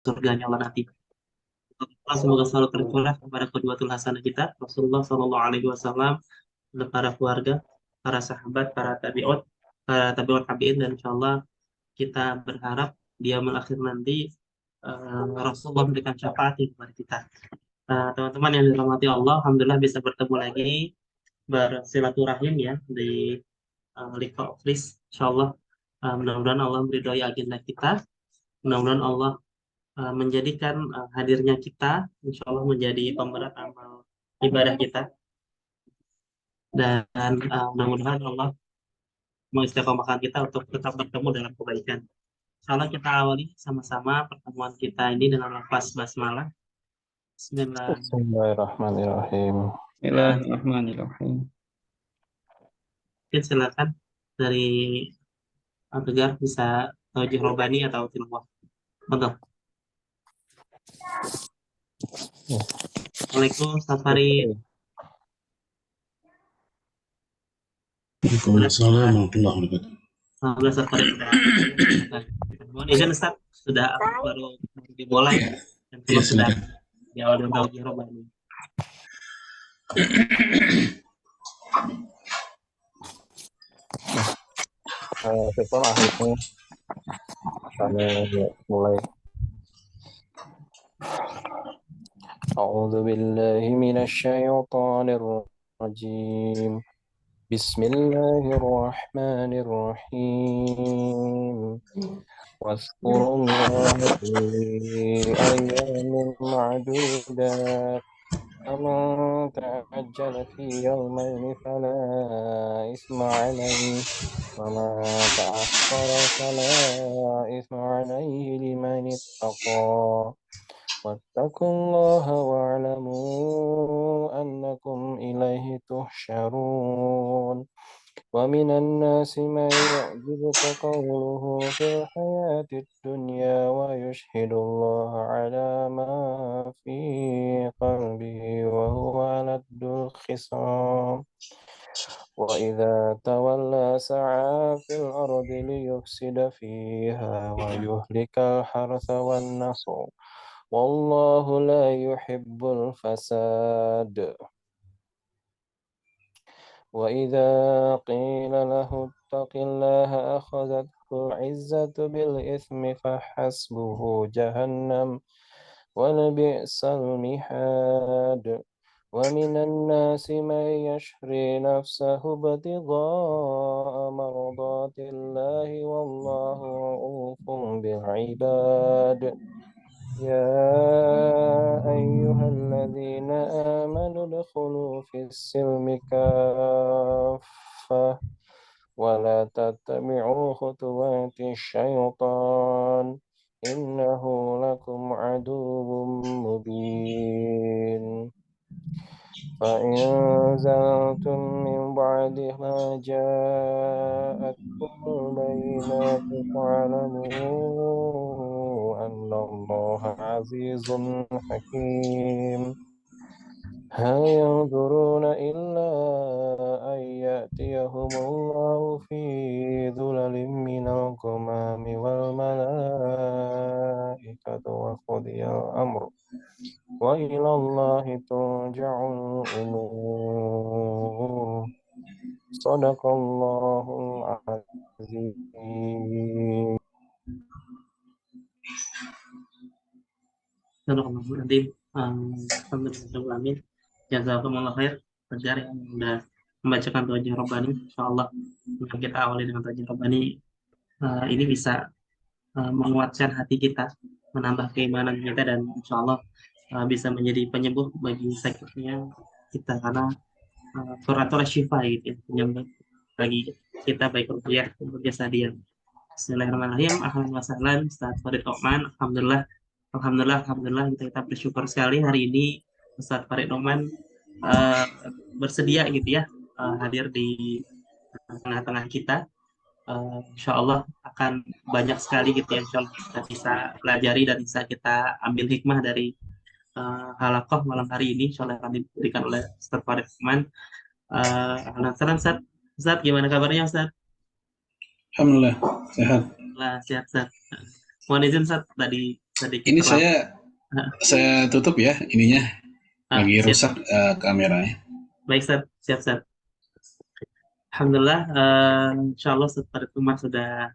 surganya Allah nanti. Semoga selalu tercurah kepada qudwatul hasanah kita, Rasulullah Shallallahu Alaihi Wasallam, dan para keluarga, para sahabat, para tabi'ut tabi'in, dan insya Allah kita berharap di yaumul akhir nanti Rasulullah memberikan syafaat kepada kita. Teman-teman yang dirahmati Allah, alhamdulillah bisa bertemu lagi, bersilaturahim ya di Liqa Office. Insya Allah, mudah-mudahan Allah meridhoi agenda kita, mudah-mudahan Allah menjadikan hadirnya kita insya Allah menjadi pemberat amal ibadah kita, dan mudah-mudahan Allah mengistiqomahkan kita untuk tetap bertemu dalam kebaikan. Insya Allah kita awali sama-sama pertemuan kita ini dengan lafaz basmalah. Bismillahirrahmanirrahim. Bismillahirrahmanirrahim. Bismillahirrahmanirrahim. Mungkin silakan dari Tegar bisa taujih robani atau tilawah. Betul. Assalamualaikum, selamat hari. Waalaikumsalam warahmatullahi wabarakatuh. Alhamdulillah, selamat hari. Mohon izin Ustaz, sudah baru dimulai dan Ya, sudah silakan. di awal dengan taujih robani. Setelah akhirnya kami mulai. A'udzu billahi minasyaitonir rajim. Bismillahirrahmanirrahim. Wazkurullaha fi ayyamin ma'dudat. فمن تعجل في يومين فلا إثم عليه وما تأخر فلا إثم عليه لمن اتقى واتقوا الله واعلموا أنكم إليه تحشرون ومن الناس من يعجبك قوله في الحياة الدنيا ويشهد الله على ما في قلبه وهو ألد الخصام وإذا تولى سعى في الأرض ليفسد فيها ويهلك الحرث والنسل والله لا يحب الفساد وإذا قيل له اتق الله أخذته العزة بالإثم فحسبه جهنم ولبئس المهاد ومن الناس من يشري نفسه ابتغاء مرضات الله والله رؤوف بالعباد يا أيها الذين آمنوا ادخلوا في السلم كافة ولا تتبعوا خطوات الشيطان إنه لكم عدو مبين فإن زلتم من بعد ما جاءتكم البينات فاعلموا أن الله عزيز حكيم هل ينظرون إلا أن يأتيهم الله في ذلل من الغمام والملائكة وقضي الأمر وإلى الله ترجع الأمور صدق الله العظيم. Alhamdulillah, jazakumullah khair Tegar yang sudah membacakan taujih robani. Insyaallah kita awali dengan taujih robani, ini bisa menguatkan hati kita, menambah keimanan kita, dan insyaallah bisa menjadi penyembuh bagi sakitnya kita, karena surat syifa gitu ya, penyembuh bagi kita baik ruqyah maupun jasadiah. Bismillahirrahmanirrahim. Ahlan wa sahlan Ustaz Farid Oman. Alhamdulillah kita bersyukur sekali hari ini Ustaz Farid Oman bersedia gitu ya, hadir di tengah-tengah kita. Insya Allah akan banyak sekali gitu ya, insya Allah kita bisa pelajari dan bisa kita ambil hikmah dari halaqah malam hari ini, insya Allah akan diberikan oleh Ustaz Farid Oman. Ustaz, Ustaz, gimana kabarnya Ustaz? Alhamdulillah, sehat. Lah, sehat Ustaz. Mohon izin Ustaz, tadi sedikit Ini terlambat. saya tutup ya ininya. Lagi Siap. rusak kameranya. Baik, Ustaz. Siap, Ustaz. Alhamdulillah, insya Allah Ustaz Farid Umar sudah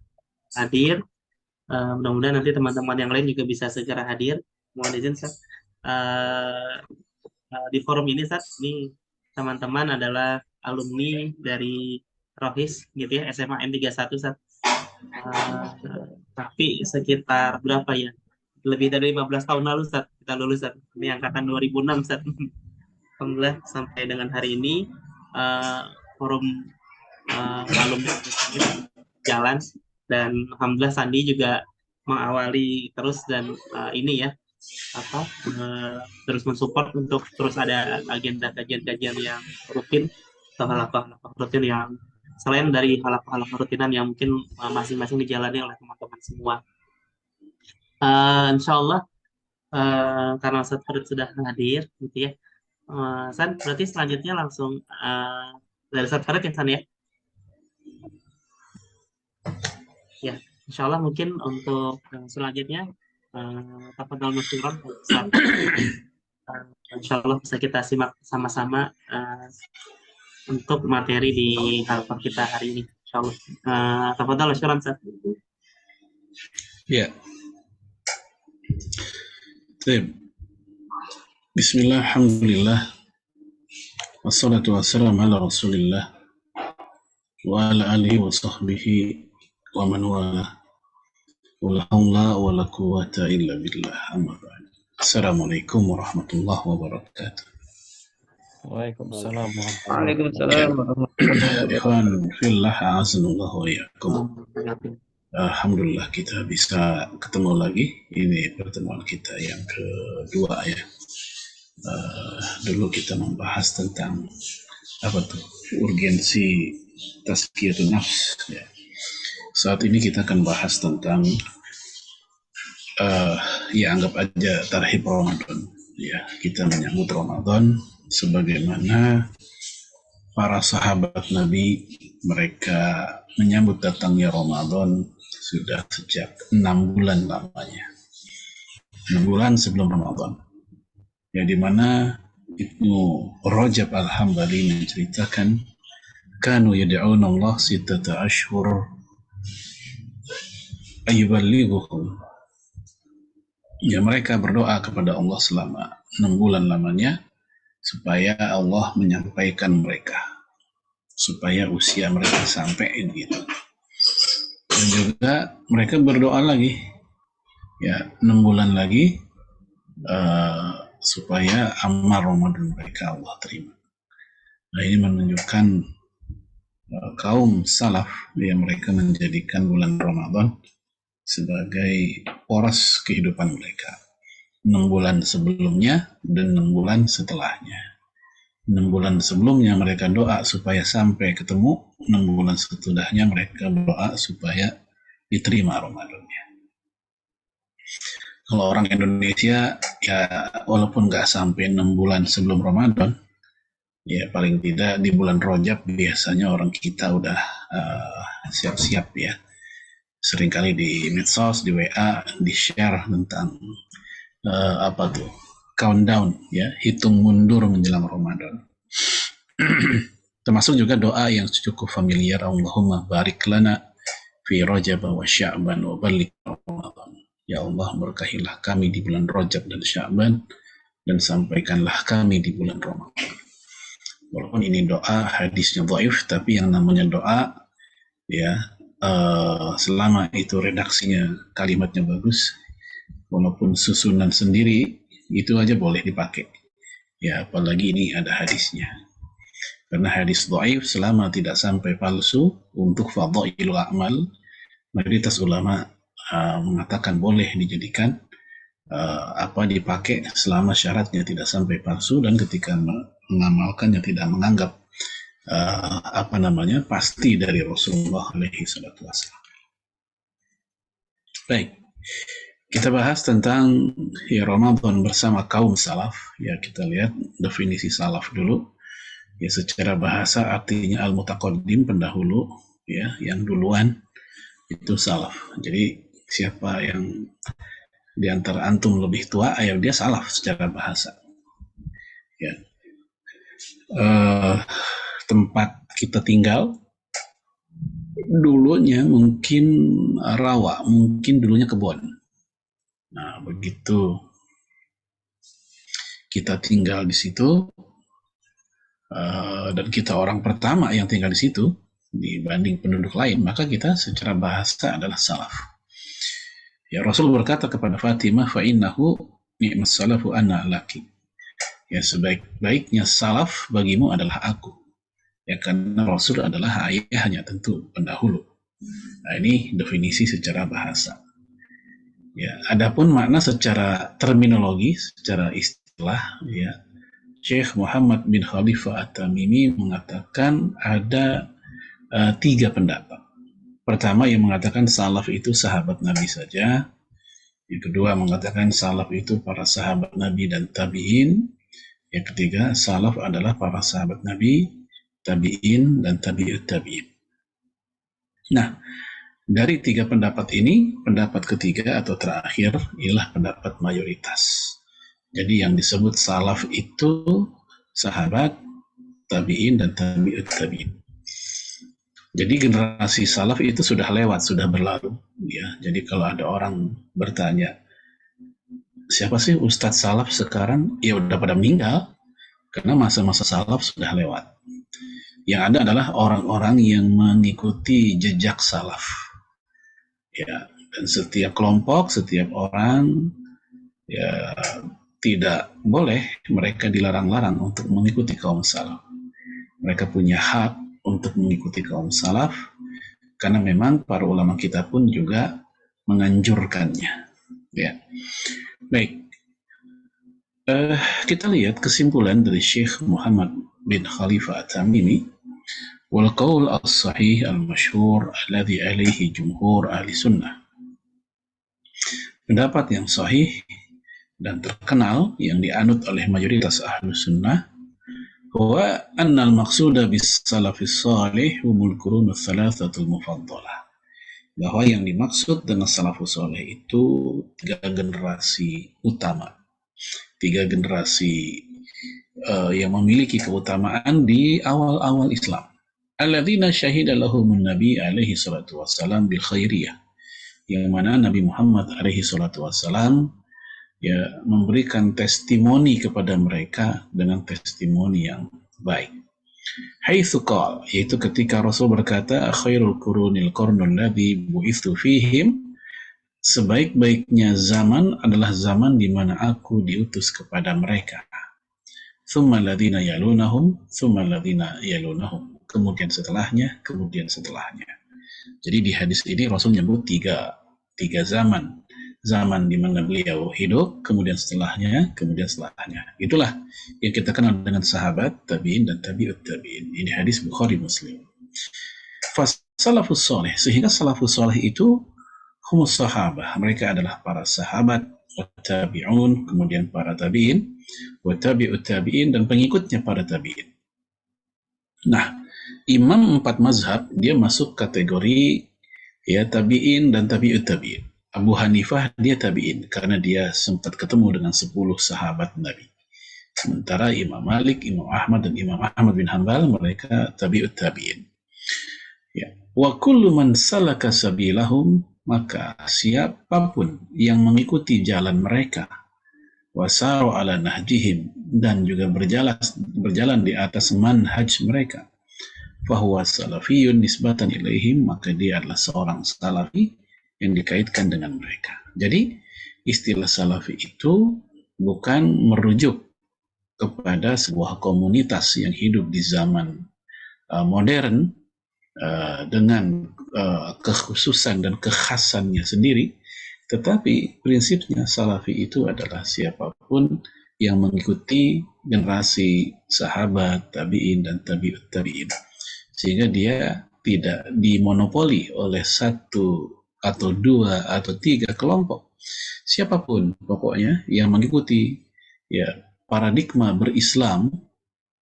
hadir. Mudah-mudahan nanti teman-teman yang lain juga bisa segera hadir. Mohon izin, Ustaz. Eh, di forum ini, Ustaz, ini teman-teman adalah alumni dari Rohis, gitu ya, SMA N31, Ustaz. Tapi sekitar berapa ya? Lebih dari 15 tahun lalu, Ustaz, kita lulus, Ustaz. Ini angkatan 2006, Ustaz. Alhamdulillah, sampai dengan hari ini, forum alumni ini jalan, dan Alhamdulillah Sandi juga mengawali terus, dan ini ya, terus mensupport untuk terus ada agenda kajian-kajian yang rutin atau halaqah-halaqah rutin yang selain dari halaqah-halaqah rutinan yang mungkin masing-masing dijalani oleh teman-teman semua. Insya Allah, karena Ustaz Farid sudah hadir, gitu ya. San, berarti selanjutnya langsung dari Ustaz Farid ya, San ya? Ya, insya Allah mungkin untuk selanjutnya tafadhol masykuran, insya Allah bisa kita simak sama-sama untuk materi di halaqah kita hari ini, insya Allah. Tafadhol masykuran, Ustaz. Ya. Baik. Bismillah, alhamdulillah, wassalatu wassalamu ala rasulillah wa ala alihi wa sahbihi wa man wala wala hawla wala quwwata illa billah, amma ba'd. Assalamualaikum warahmatullahi wabarakatuh. Waalaikumsalam warahmatullahi Ya. wabarakatuh. Ikhwan Waalaikumsalam warahmatullahi wabarakatuh. Fillah, a'azanullah wa iyyakum. Alhamdulillah kita bisa ketemu lagi. Ini pertemuan kita yang kedua ya. Dulu kita membahas tentang apa tuh urgensi tazkiyatun nafs ya. Saat ini kita akan bahas tentang ya anggap aja tarhib Ramadan ya. Kita menyambut Ramadan sebagaimana para sahabat Nabi mereka menyambut datangnya Ramadan sudah sejak 6 bulan lamanya. 6 bulan sebelum Ramadan. Ya, di mana Ibnu Rajab Al-Hambali menceritakan kanu yad'una Allah sittata ashhur ayyuballighuhum. Ya, mereka berdoa kepada Allah selama 6 bulan lamanya supaya Allah menyampaikan mereka, supaya usia mereka sampai gitu. Dan juga mereka berdoa lagi ya 6 bulan lagi supaya amal Ramadan mereka Allah terima. Nah, ini menunjukkan kaum salaf yang mereka menjadikan bulan Ramadan sebagai poros kehidupan mereka. 6 bulan sebelumnya dan 6 bulan setelahnya. 6 bulan sebelumnya mereka doa supaya sampai ketemu, 6 bulan setudahnya mereka berdoa supaya diterima Ramadannya. Kalau orang Indonesia ya walaupun nggak sampai 6 bulan sebelum Ramadan, ya paling tidak di bulan Rajab biasanya orang kita udah siap-siap ya. Seringkali di medsos, di WA, di-share tentang apa tuh countdown ya, hitung mundur menjelang Ramadan. Termasuk juga doa yang cukup familiar, Allahumma barik lana fi Rajab wa Sya'ban wa balligh Ramadan. Ya Allah, berkahilah kami di bulan Rajab dan Sya'ban dan sampaikanlah kami di bulan Ramadan. Walaupun ini doa hadisnya dhaif, tapi yang namanya doa ya selama itu redaksinya kalimatnya bagus, walaupun susunan sendiri itu aja boleh dipakai. Ya, apalagi ini ada hadisnya. Karena hadis dhaif selama tidak sampai palsu untuk fadhailul a'mal, mayoritas ulama mengatakan boleh dijadikan dipakai selama syaratnya tidak sampai palsu dan ketika mengamalkannya tidak menganggap pasti dari Rasulullah alaihi salatu wasallam. Baik, kita bahas tentang ya Ramadan bersama kaum salaf. Ya, kita lihat definisi salaf dulu. Ya, secara bahasa artinya al-mutaqaddim, pendahulu, ya, yang duluan itu salaf. Jadi siapa yang di antara antum lebih tua, ya dia salaf secara bahasa. Ya. Tempat kita tinggal dulunya mungkin rawa, mungkin dulunya kebun. Nah, begitu kita tinggal di situ, dan kita orang pertama yang tinggal di situ dibanding penduduk lain, maka kita secara bahasa adalah salaf. Ya, Rasul berkata kepada Fatimah, fa innahu ni'mas salafu ana laki. Ya, sebaik-baiknya salaf bagimu adalah aku. Ya, karena Rasul adalah ayahnya tentu pendahulu. Nah, ini definisi secara bahasa. Ya, adapun makna secara terminologi, secara istilah, ya, Syekh Muhammad bin Khalifah At-Tamimi mengatakan ada 3 pendapat. Pertama yang mengatakan salaf itu sahabat Nabi saja. Yang kedua mengatakan salaf itu para sahabat Nabi dan tabi'in. Yang ketiga, salaf adalah para sahabat Nabi, tabi'in, dan tabi'ut tabi'in. Nah, dari 3 pendapat ini, pendapat ketiga atau terakhir ialah pendapat mayoritas. Jadi yang disebut salaf itu sahabat, tabi'in, dan tabi'ut tabi'in. Jadi generasi salaf itu sudah lewat, sudah berlalu. Ya. Jadi kalau ada orang bertanya, siapa sih Ustadz salaf sekarang? Ya udah pada meninggal, karena masa-masa salaf sudah lewat. Yang ada adalah orang-orang yang mengikuti jejak salaf. Ya, dan setiap kelompok, setiap orang, ya tidak boleh mereka dilarang-larang untuk mengikuti kaum salaf. Mereka punya hak untuk mengikuti kaum salaf, karena memang para ulama kita pun juga menganjurkannya. Ya. Baik, kita lihat kesimpulan dari Syekh Muhammad bin Khalifah At-Tamimi. Wal qaul as-sahih al-masyhur alladhi alaihi jumhur ahli sunnah. Pendapat yang sahih dan terkenal yang dianut oleh mayoritas ahli sunnah, bahwa annal maqsuda bis salafis salih humul qurun ats-tsalatsatul mufaddalah. Bahwa yang dimaksud dengan salafus salih itu 3 generasi utama. 3 generasi yang memiliki keutamaan di awal-awal Islam. Alladzina syahida lahumun nabi alaihi salatu wassalam bil khairiyah. Yang mana Nabi Muhammad alaihi salatu wassalam ya memberikan testimoni kepada mereka dengan testimoni yang baik. Haitsu qala, yaitu ketika Rasul berkata, khairul qurunil qarnul ladzi bu'itsu fihim, sebaik-baiknya zaman adalah zaman di mana aku diutus kepada mereka. Tsumma alladziina yalunahum, tsumma alladziina yalunahum. Kemudian setelahnya, kemudian setelahnya. Jadi di hadis ini Rasul menyebut tiga zaman. Zaman di mana beliau hidup, kemudian setelahnya, kemudian setelahnya. Itulah yang kita kenal dengan sahabat, tabi'in, dan tabi'ut tabi'in. Ini hadis Bukhari Muslim. Salafus soleh, sehingga salafus soleh itu humus sahabah. Mereka adalah para sahabat, tabi'un, kemudian para tabi'in, tabi'ut tabi'in, dan pengikutnya para tabi'in. Nah, imam 4 mazhab, dia masuk kategori ya tabi'in dan tabi'ut tabi'in. Abu Hanifah dia tabi'in karena dia sempat ketemu dengan 10 sahabat Nabi. Sementara Imam Malik, Imam Ahmad, dan Imam Ahmad bin Hanbal mereka tabi'ut tabi'in. Ya. Wa kullu man salaka sabilahum, maka siapapun yang mengikuti jalan mereka, wasaru ala nahjihim, dan juga berjalan di atas manhaj mereka, fahuwa salafiyun nisbatan ilaihim, maka dia adalah seorang salafi yang dikaitkan dengan mereka. Jadi istilah salafi itu bukan merujuk kepada sebuah komunitas yang hidup di zaman modern dengan kekhususan dan kekhasannya sendiri, tetapi prinsipnya salafi itu adalah siapapun yang mengikuti generasi sahabat, tabi'in, dan tabi'ut tabi'in, sehingga dia tidak dimonopoli oleh 1 atau 2 atau 3 kelompok. Siapapun pokoknya yang mengikuti ya paradigma berislam,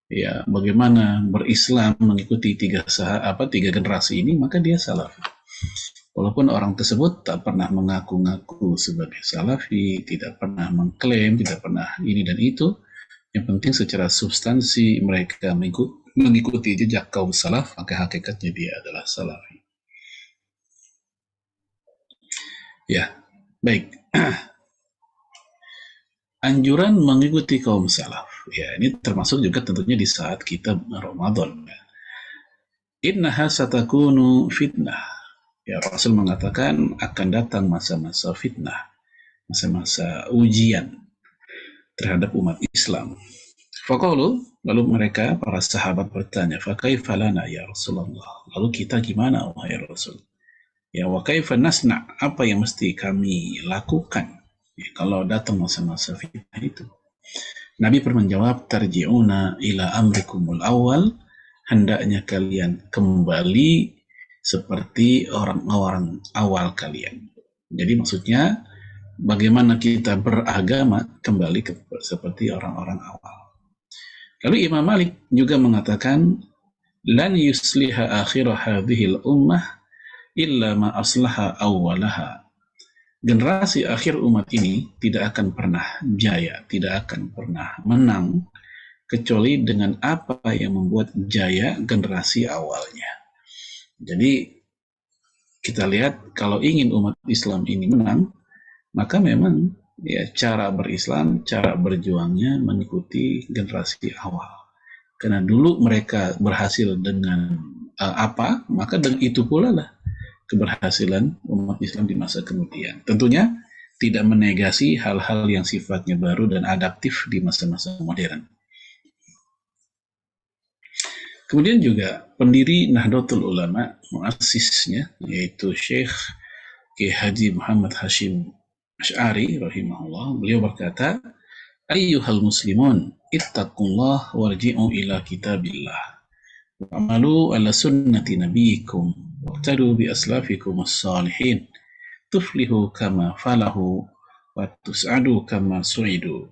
ya bagaimana berislam mengikuti 3 generasi ini, maka dia salafi. Walaupun orang tersebut tak pernah mengaku-ngaku sebagai salafi, tidak pernah mengklaim, tidak pernah ini dan itu, yang penting secara substansi mereka mengikuti jejak kaum salaf, maka hakikatnya dia adalah salafi. Ya, baik. Anjuran mengikuti kaum salaf. Ya, ini termasuk juga tentunya di saat kita Ramadan. Innaha satakunu fitnah. Ya, Rasul mengatakan akan datang masa-masa fitnah, masa-masa ujian terhadap umat Islam. Faqalu, lalu mereka, para sahabat bertanya, fakaifa lana ya Rasulullah? Lalu kita gimana, wahai Rasul? Ya, wa kaifa nasna, apa yang mesti kami lakukan ya, kalau datang masa-masa fitnah itu? Nabi pun menjawab, tarji'una ila amrikumul awal, hendaknya kalian kembali seperti orang-orang awal kalian. Jadi maksudnya bagaimana kita beragama kembali seperti orang-orang awal. Lalu Imam Malik juga mengatakan, lan yusliha akhirah hadhil ummah illa ma aslaha awwalaha. Generasi akhir umat ini tidak akan pernah jaya, tidak akan pernah menang kecuali dengan apa yang membuat jaya generasi awalnya. Jadi kita lihat kalau ingin umat Islam ini menang, maka memang ya cara berislam, cara berjuangnya mengikuti generasi awal. Karena dulu mereka berhasil dengan apa, maka dengan itu pula lah keberhasilan umat Islam di masa kemudian. Tentunya tidak menegasi hal-hal yang sifatnya baru dan adaptif di masa-masa modern. Kemudian juga pendiri Nahdlatul Ulama, muassisnya, yaitu Syekh Kiai Haji Muhammad Hashim Asy'ari rahimahullah, beliau berkata, ayyuhal muslimun ittaqullah warji'u ila kitabillah wa'malu ala sunnati nabiyikum waqtadu bi aslafikum as-salihin tuflihu kama falahu wa tus'adu kama su'idu.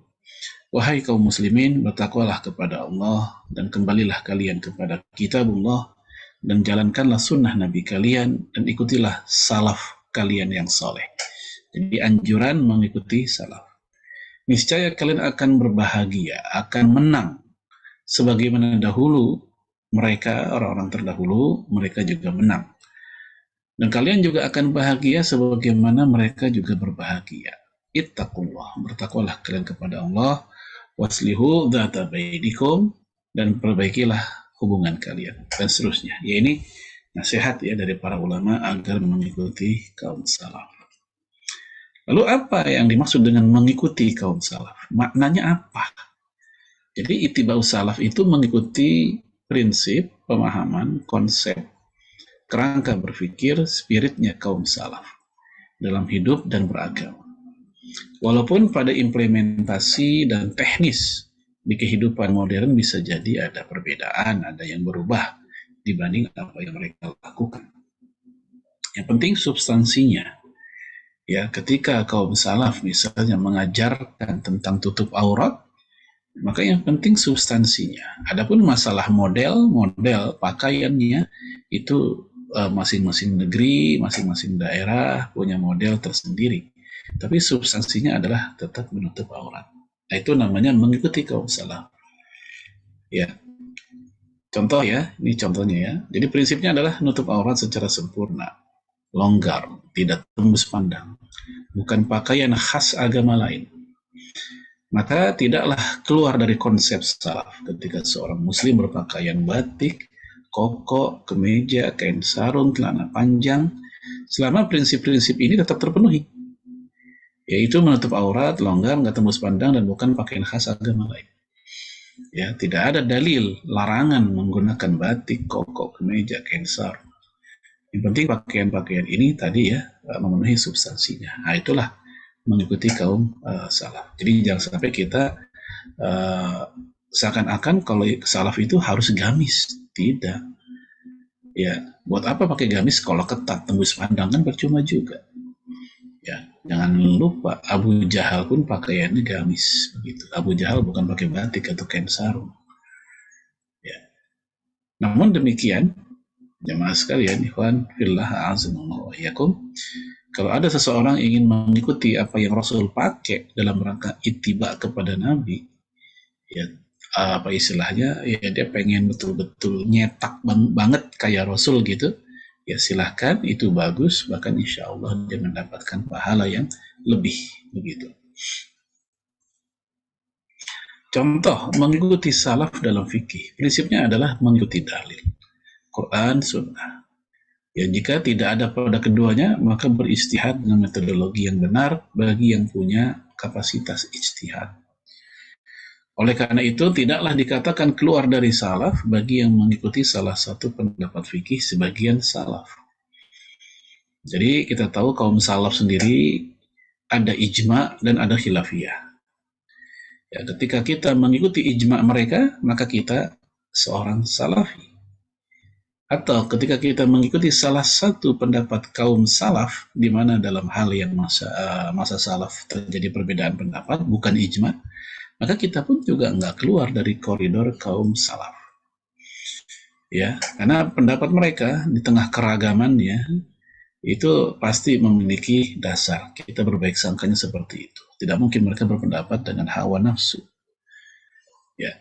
Wahai kaum muslimin, bertakwalah kepada Allah dan kembalilah kalian kepada kitabullah dan jalankanlah sunnah Nabi kalian dan ikutilah salaf kalian yang saleh. Jadi anjuran mengikuti salaf. Niscaya kalian akan berbahagia, akan menang. Sebagaimana dahulu mereka, orang-orang terdahulu, mereka juga menang. Dan kalian juga akan bahagia sebagaimana mereka juga berbahagia. Ittaqullah, bertakwalah kalian kepada Allah. Waslihu dzata bainikum, dan perbaikilah hubungan kalian, dan seterusnya. Ya, ini nasihat ya dari para ulama agar mengikuti kaum salaf. Lalu apa yang dimaksud dengan mengikuti kaum salaf? Maknanya apa? Jadi ittiba'us salaf itu mengikuti prinsip, pemahaman, konsep, kerangka berpikir, spiritnya kaum salaf dalam hidup dan beragama. Walaupun pada implementasi dan teknis di kehidupan modern bisa jadi ada perbedaan, ada yang berubah dibanding apa yang mereka lakukan. Yang penting substansinya. Ya, ketika kaum salaf misalnya mengajarkan tentang tutup aurat, maka yang penting substansinya. Adapun masalah model pakaiannya itu masing-masing negeri, masing-masing daerah punya model tersendiri. Tapi substansinya adalah tetap menutup aurat. Nah, itu namanya mengikuti kaum salaf. Ya. Contoh ya, ini contohnya ya. Jadi prinsipnya adalah nutup aurat secara sempurna, longgar, tidak tembus pandang. Bukan pakaian khas agama lain. Maka tidaklah keluar dari konsep salaf ketika seorang muslim berpakaian batik, koko, kemeja, kain sarung, celana panjang, selama prinsip-prinsip ini tetap terpenuhi. Yaitu menutup aurat, longgar, nggak tembus pandang, dan bukan pakaian khas agama lain. Ya, tidak ada dalil larangan menggunakan batik, koko, kemeja, kain sarung. Yang penting pakaian-pakaian ini tadi ya memenuhi substansinya. Nah, itulah mengikuti kaum salaf. Jadi jangan sampai kita seakan-akan kalau salaf itu harus gamis. Tidak. Ya, buat apa pakai gamis kalau ketat, tembus pandang, kan percuma juga. Ya, jangan lupa Abu Jahal pun pakaiannya gamis begitu. Abu Jahal bukan pakai batik atau kain sarung. Ya. Namun demikian, Jamaah sekalian, ikhwan fillah a'azanallahu wa iyyakum. Kalau ada seseorang ingin mengikuti apa yang Rasul pakai dalam rangka ittiba kepada Nabi, ya apa istilahnya, ya dia pengen betul-betul nyetak banget kayak Rasul gitu, ya silahkan, itu bagus, bahkan insya Allah dia mendapatkan pahala yang lebih begitu. Contoh mengikuti salaf dalam fikih, prinsipnya adalah mengikuti dalil Quran, Sunnah. Ya, jika tidak ada pada keduanya, maka beristihad dengan metodologi yang benar bagi yang punya kapasitas ijtihad. Oleh karena itu, tidaklah dikatakan keluar dari salaf bagi yang mengikuti salah satu pendapat fikih sebagian salaf. Jadi kita tahu kaum salaf sendiri ada ijma dan ada khilafiyah. Ya, ketika kita mengikuti ijma mereka, maka kita seorang salafi. Atau ketika kita mengikuti salah satu pendapat kaum salaf, di mana dalam hal yang masa salaf terjadi perbedaan pendapat, bukan ijma, maka kita pun juga nggak keluar dari koridor kaum salaf. Ya, karena pendapat mereka di tengah keragamannya itu pasti memiliki dasar. Kita berbaik sangkanya seperti itu. Tidak mungkin mereka berpendapat dengan hawa nafsu. Ya,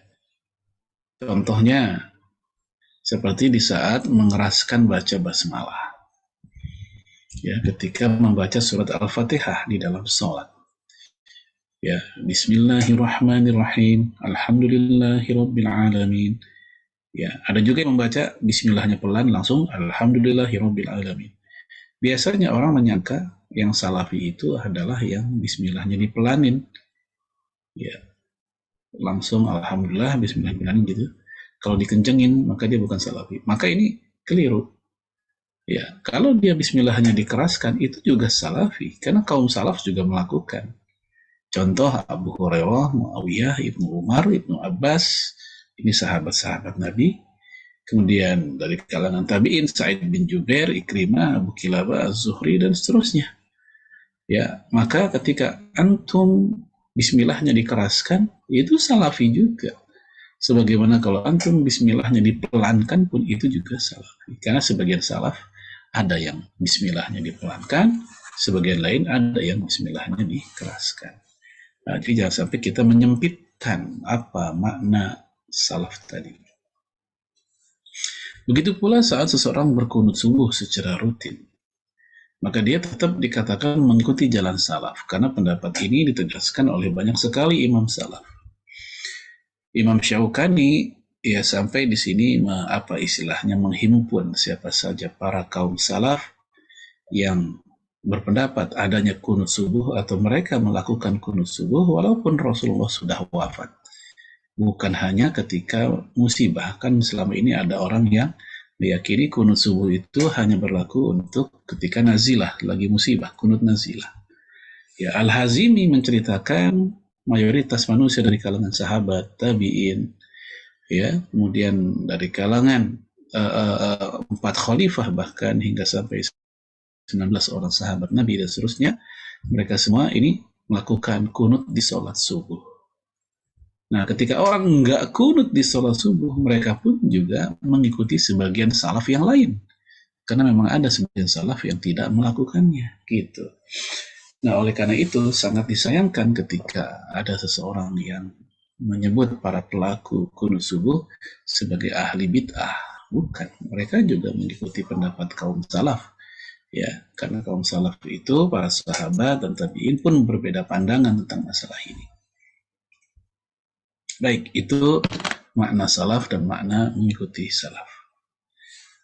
contohnya seperti di saat mengeraskan baca basmalah. Ya, ketika membaca surat Al-Fatihah di dalam sholat. Ya, Bismillahirrahmanirrahim. Alhamdulillahirabbil alamin. Ya, ada juga yang membaca bismillahnya pelan langsung alhamdulillahirabbil alamin. Biasanya orang menyangka yang salafi itu adalah yang bismillahnya dipelanin. Ya, langsung alhamdulillah bismillahirrahmanirrahim gitu. Kalau dikencengin maka dia bukan salafi. Maka ini keliru. Ya, kalau dia bismillahnya dikeraskan itu juga salafi karena kaum salaf juga melakukan. Contoh Abu Hurairah, Muawiyah, Ibnu Umar, Ibnu Abbas, ini sahabat-sahabat Nabi. Kemudian dari kalangan tabi'in Sa'id bin Jubair, Ikrimah, Abu Kilabah, Az-Zuhri dan seterusnya. Ya, maka ketika antum bismillahnya dikeraskan, itu salafi juga. Sebagaimana kalau antum bismillahnya dipelankan pun itu juga salafi. Karena sebagian salaf ada yang bismillahnya dipelankan, sebagian lain ada yang bismillahnya dikeraskan. Nah, jadi jangan sampai kita menyempitkan apa makna salaf tadi. Begitu pula saat seseorang berkunut subuh secara rutin, maka dia tetap dikatakan mengikuti jalan salaf, karena pendapat ini ditegaskan oleh banyak sekali imam salaf. Imam Syaukani ya sampai di sini apa istilahnya menghimpun siapa saja para kaum salaf yang berpendapat adanya kunut subuh atau mereka melakukan kunut subuh walaupun Rasulullah sudah wafat. Bukan hanya ketika musibah, kan selama ini ada orang yang meyakini kunut subuh itu hanya berlaku untuk ketika nazilah, lagi musibah, kunut nazilah. Ya, Al-Hazimi menceritakan mayoritas manusia dari kalangan sahabat, tabi'in, ya, kemudian dari kalangan 4 khalifah bahkan hingga sampai 19 orang sahabat Nabi dan seterusnya, mereka semua ini melakukan kunut di sholat subuh. Nah, ketika orang nggak kunut di sholat subuh, mereka pun juga mengikuti sebagian salaf yang lain. Karena memang ada sebagian salaf yang tidak melakukannya, gitu. Nah, oleh karena itu sangat disayangkan ketika ada seseorang yang menyebut para pelaku kunut subuh sebagai ahli bid'ah. Bukan, mereka juga mengikuti pendapat kaum salaf. Ya, karena kaum salaf itu, para sahabat dan tabi'in pun berbeda pandangan tentang masalah ini. Baik, itu makna salaf dan makna mengikuti salaf.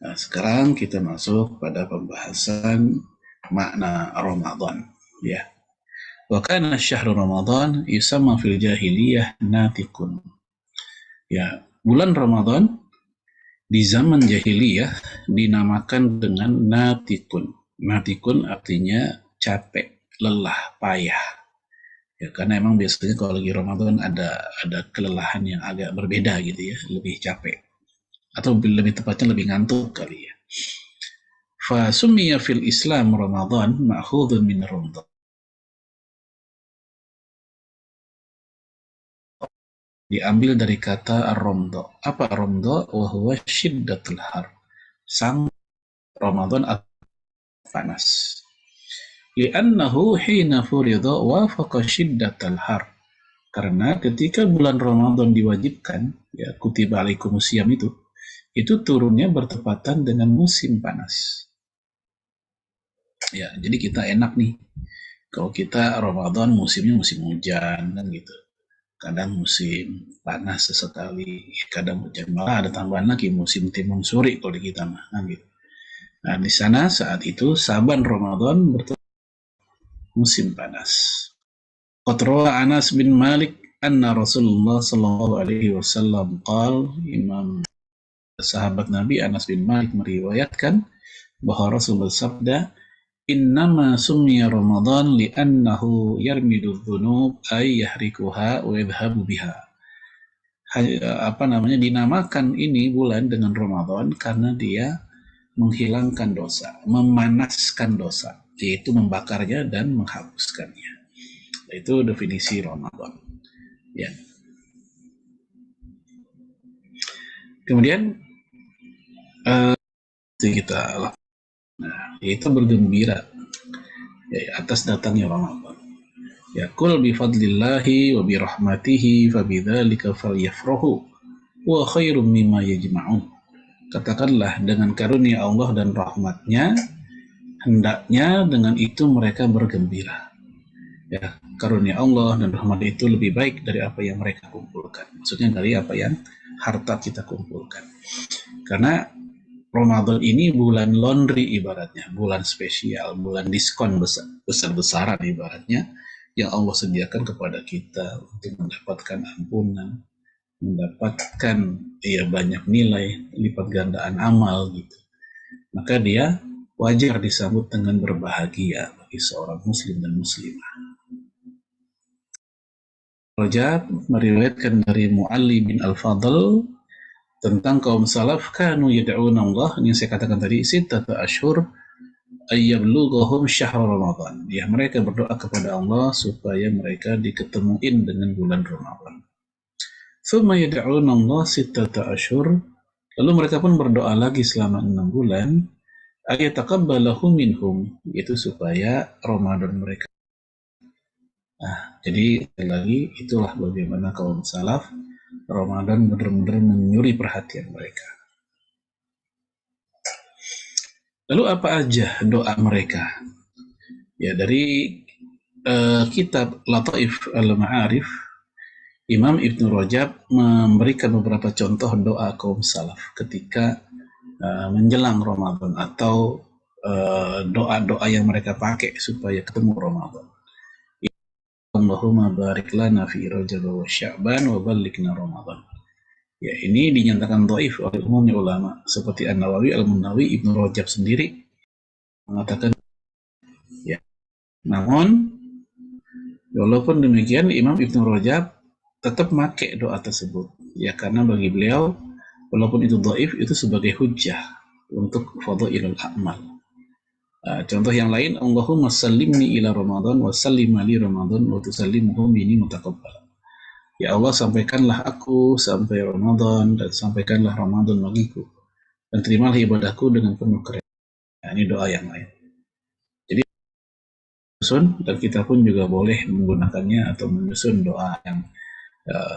Nah, sekarang kita masuk pada pembahasan makna Ramadan. Ya. Wa kana syahrul Ramadan yusamma fil jahiliyah natikun. Ya, bulan Ramadan di zaman jahiliyah dinamakan dengan natikun. Natikun artinya capek, lelah, payah. Ya, karena emang biasanya kalau lagi Ramadan ada kelelahan yang agak berbeda gitu ya, lebih capek. Atau lebih tepatnya lebih ngantuk kali ya. Fa summiya fil Islam Ramadan ma'khudun min Ramadan. Diambil dari kata ar-ramda. Apa ar-ramda? Wa huwa syiddatul har. sang Ramadan atau panas. Li'annahu hina furidha wafaqa syiddatal har. Karena ketika bulan Ramadan diwajibkan, ya kutiba alaikumusiyam itu turunnya bertepatan dengan musim panas. Ya, jadi kita enak nih. Kalau kita Ramadan musimnya musim hujan kan gitu. Kadang musim panas sesekali, kadang hujan, malah ada tambahan lagi musim timun suri kalau di kita mah kan gitu. Nah, di sana saat itu Saban Ramadan bertemu musim panas. Qad rawa Anas bin Malik anna Rasulullah sallallahu alaihi wasallam qala, Imam sahabat Nabi Anas bin Malik meriwayatkan bahwa Rasul bersabda, innama summiya Ramadan li'annahu yarmidu dzunub ay yahrikuha wa yadhhabu biha. Dinamakan ini bulan dengan Ramadan karena dia menghilangkan dosa, memanaskan dosa, yaitu membakarnya dan menghapuskannya. Itu definisi Ramadan. Ya. Kemudian kita yaitu bergembira ya, atas datangnya Ramadan. Ya, kul bi fadlillahi wa bi rahmatihi fa bidzalika falyafrahu wa khairum mimma yajma'un. Katakanlah dengan karunia Allah dan rahmatnya, hendaknya dengan itu mereka bergembira. Ya, karunia Allah dan rahmat itu lebih baik dari apa yang mereka kumpulkan. Maksudnya dari apa yang harta kita kumpulkan. Karena Ramadan ini bulan laundry ibaratnya, bulan spesial, bulan diskon besar-besaran ibaratnya yang Allah sediakan kepada kita untuk mendapatkan ampunan, mendapatkan banyak nilai, lipat gandaan amal gitu. Maka dia wajar disambut dengan berbahagia bagi seorang muslim dan muslimah. Rajab meriwayatkan dari Mu'alli bin Al-Fadl tentang kaum salaf kanu yad'una Allah, ini saya katakan tadi, sittata ashhur ayyablughahum syahr Ramadan. Ya, mereka berdoa kepada Allah supaya mereka diketemuin dengan bulan Ramadan. Thumma yad'una Allah sittata ashhur, lalu mereka pun berdoa lagi selama 6 bulan, ayataqabbalahu minhum, yaitu supaya Ramadan mereka. Jadi lagi itulah bagaimana kaum salaf Ramadan benar-benar menyuri perhatian mereka. Lalu apa aja doa mereka? Ya, dari kitab Lataif al-Ma'arif, Imam Ibnu Rajab memberikan beberapa contoh doa kaum salaf ketika menjelang Ramadan atau doa-doa yang mereka pakai supaya ketemu Ramadan. Allahumma barik lana fi Rajab wa Sya'ban wa ballighna Ramadan. Ya, ini dinyatakan dhaif oleh umumnya ulama seperti An-Nawawi, Al-Munawi, Ibnu Rajab sendiri mengatakan ya. Namun walaupun demikian Imam Ibnu Rajab tetap pakai doa tersebut ya, karena bagi beliau walaupun itu dhaif itu sebagai hujjah untuk fadhailul a'mal. Contoh yang lain, Allahumma sallimni ila Ramadan wa sallim li Ramadan wa tusallimuhu minni mutaqabbal. Ya Allah, sampaikanlah aku sampai Ramadan dan sampaikanlah Ramadan bagiku dan terimalah ibadahku dengan penuh kerelaan. Nah, ini doa yang lain. Jadi dan kita pun juga boleh menggunakannya atau menyusun doa yang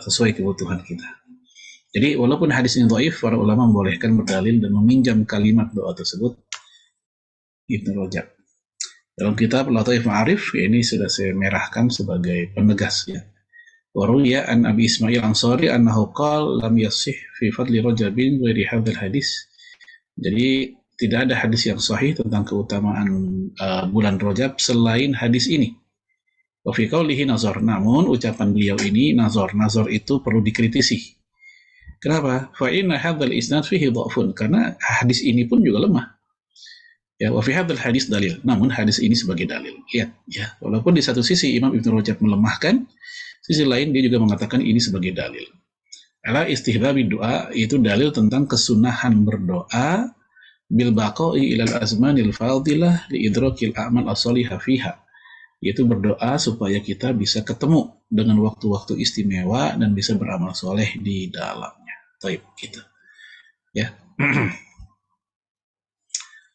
sesuai kebutuhan kita. Jadi walaupun hadis ini dhaif, para ulama membolehkan berdalil dan meminjam kalimat doa tersebut Ibnu Rajab. Dalam kitab Lataif Ma'arif, ini sudah saya merahkan sebagai penegas ya. Waruya an Abi Ismail Ansari annahu qala lam yasih fi fadli Rajabin ghairi hadzal hadis. Jadi tidak ada hadis yang sahih tentang keutamaan bulan Rajab selain hadis ini. Wa fi qaulihi nazar. Namun ucapan beliau ini nazar itu perlu dikritisi. Kenapa? Fa inna hadzal isnad fihi dha'fun. Karena hadis ini pun juga lemah. Ya, wa fi hadzal hadis dalil. Namun hadis ini sebagai dalil. Lihat ya, walaupun di satu sisi Imam Ibnu Rajab melemahkan, sisi lain dia juga mengatakan ini sebagai dalil. Ala istihbabi doa, itu dalil tentang kesunahan berdoa bil baqa'i ilal azmanil fadilah li idrakil a'mal as-salihah fiha. Yaitu berdoa supaya kita bisa ketemu dengan waktu-waktu istimewa dan bisa beramal soleh di dalamnya. Baik, gitu. Ya.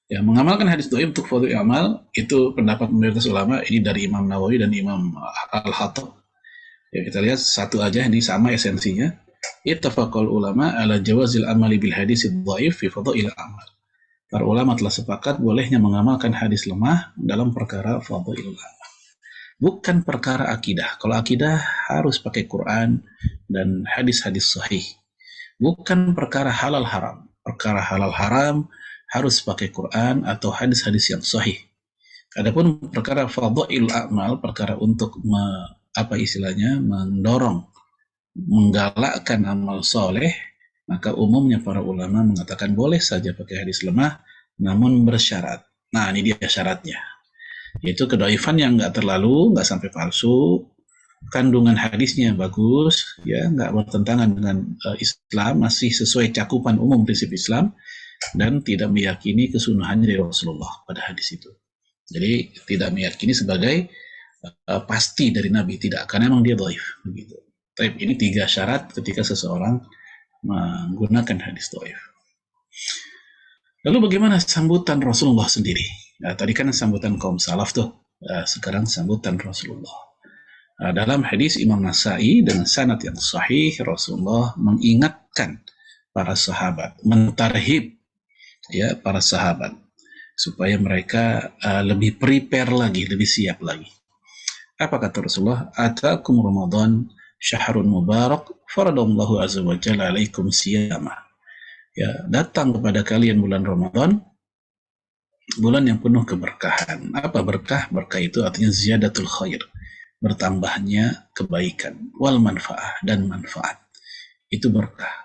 Ya, mengamalkan hadis dhaif untuk fardhu amal itu pendapat mayoritas ulama, ini dari Imam Nawawi dan Imam Al-Khattab. Ya, kita lihat satu aja, ini sama esensinya. Ittafaqal ulama ala jawazil amali bil hadis dhaif fi fadhail amal. Para ulama telah sepakat bolehnya mengamalkan hadis lemah dalam perkara fadhail amal. Bukan perkara akidah. Kalau akidah harus pakai Quran dan hadis-hadis sahih. Bukan perkara halal haram. Perkara halal haram harus pakai Quran atau hadis-hadis yang sahih. Adapun perkara fadhail amal, perkara untuk mendorong, menggalakkan amal soleh, maka umumnya para ulama mengatakan boleh saja pakai hadis lemah, namun bersyarat. Nah, ini dia syaratnya, yaitu kedoifan yang nggak sampai palsu, kandungan hadisnya bagus, ya nggak bertentangan dengan Islam, masih sesuai cakupan umum prinsip Islam, dan tidak meyakini kesunahannya dari Rasulullah pada hadis itu. Jadi tidak meyakini sebagai pasti dari Nabi, tidak, karena memang dia dhaif begitu. Tapi ini 3 syarat ketika seseorang menggunakan hadis dhaif. Lalu bagaimana sambutan Rasulullah sendiri? Nah, tadi kan sambutan kaum salaf tuh, sekarang sambutan Rasulullah. Dalam hadis Imam Nasai dengan sanad yang sahih, Rasulullah mengingatkan para sahabat, mentarhib ya para sahabat supaya mereka lebih prepare lagi, lebih siap lagi. Apa kata Rasulullah? Atakum Ramadan syahrun mubarak faradallahu azza wa jalla alaikum siyamah. Ya, datang kepada kalian bulan Ramadan, bulan yang penuh keberkahan. Apa berkah? Berkah itu artinya ziyadatul khair, bertambahnya kebaikan, wal manfaah, dan manfaat. Itu berkah.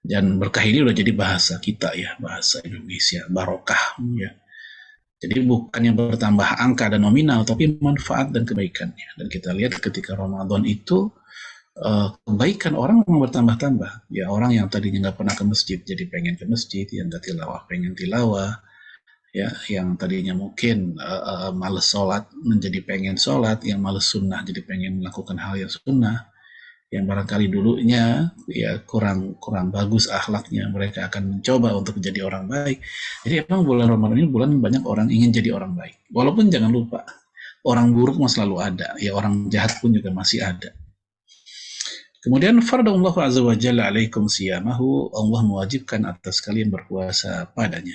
Dan berkah ini udah jadi bahasa kita ya, bahasa Indonesia, barokah ya. Jadi bukan yang bertambah angka dan nominal, tapi manfaat dan kebaikannya. Dan kita lihat ketika Ramadan itu kebaikan orang bertambah-tambah. Ya, orang yang tadinya nggak pernah ke masjid jadi pengen ke masjid, yang nggak tilawah pengen tilawah, ya, yang tadinya mungkin males sholat menjadi pengen sholat, yang males sunnah jadi pengen melakukan hal yang sunnah, yang barangkali dulunya ya kurang bagus akhlaknya, mereka akan mencoba untuk menjadi orang baik. Jadi emang bulan Ramadan ini bulan banyak orang ingin jadi orang baik. Walaupun jangan lupa, orang buruk masih selalu ada, ya orang jahat pun juga masih ada. Kemudian faradallahu azza wa jalla alaikum siyamahu, Allah mewajibkan atas kalian berpuasa padanya.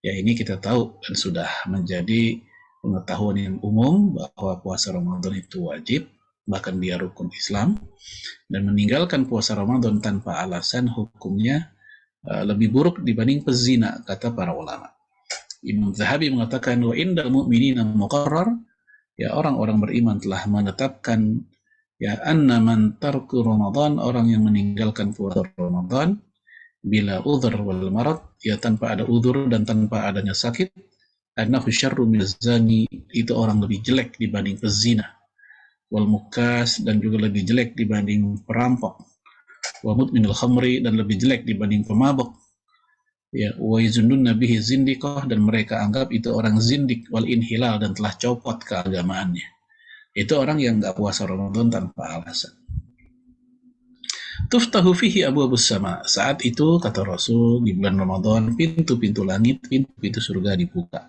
Ya, ini kita tahu dan sudah menjadi pengetahuan yang umum bahwa puasa Ramadan itu wajib, bahkan dia rukun Islam, dan meninggalkan puasa Ramadan tanpa alasan hukumnya lebih buruk dibanding pezina, kata para ulama. Imam Zahabi mengatakan wa indal mu'minina muqarrar, ya orang-orang beriman telah menetapkan ya anna man tarku Ramadan, orang yang meninggalkan puasa Ramadan bila udhur wal marad, ya tanpa ada udhur dan tanpa adanya sakit, annahu syarru min zani, itu orang lebih jelek dibanding pezina, wal mukas, dan juga lebih jelek dibanding perampok, wa mudminul khamri, dan lebih jelek dibanding pemabok, ya, wa yazunnuna bihi zindiqah, dan mereka anggap itu orang zindik, wal inhilal, dan telah copot keagamaannya. Itu orang yang nggak puasa Ramadan tanpa alasan. Tuftahu fihi abwabus sama, saat itu kata Rasul di bulan Ramadan pintu-pintu langit, pintu-pintu surga dibuka.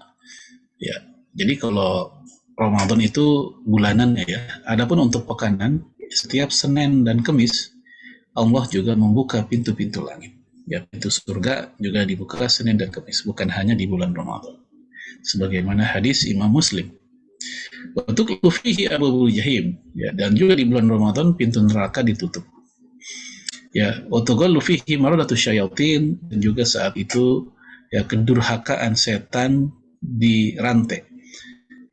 Ya, jadi kalau Ramadan itu bulanannya ya. Adapun untuk pekanan, setiap Senin dan Kamis Allah juga membuka pintu-pintu langit. Ya, pintu surga juga dibuka Senin dan Kamis, bukan hanya di bulan Ramadan. Sebagaimana hadis Imam Muslim. Wa tuqlu fihi abwabul jahim, ya, dan juga di bulan Ramadan pintu neraka ditutup. Ya, wa tughallu fihi maradatus syayatin, dan juga saat itu ya kedurhakaan setan dirantai.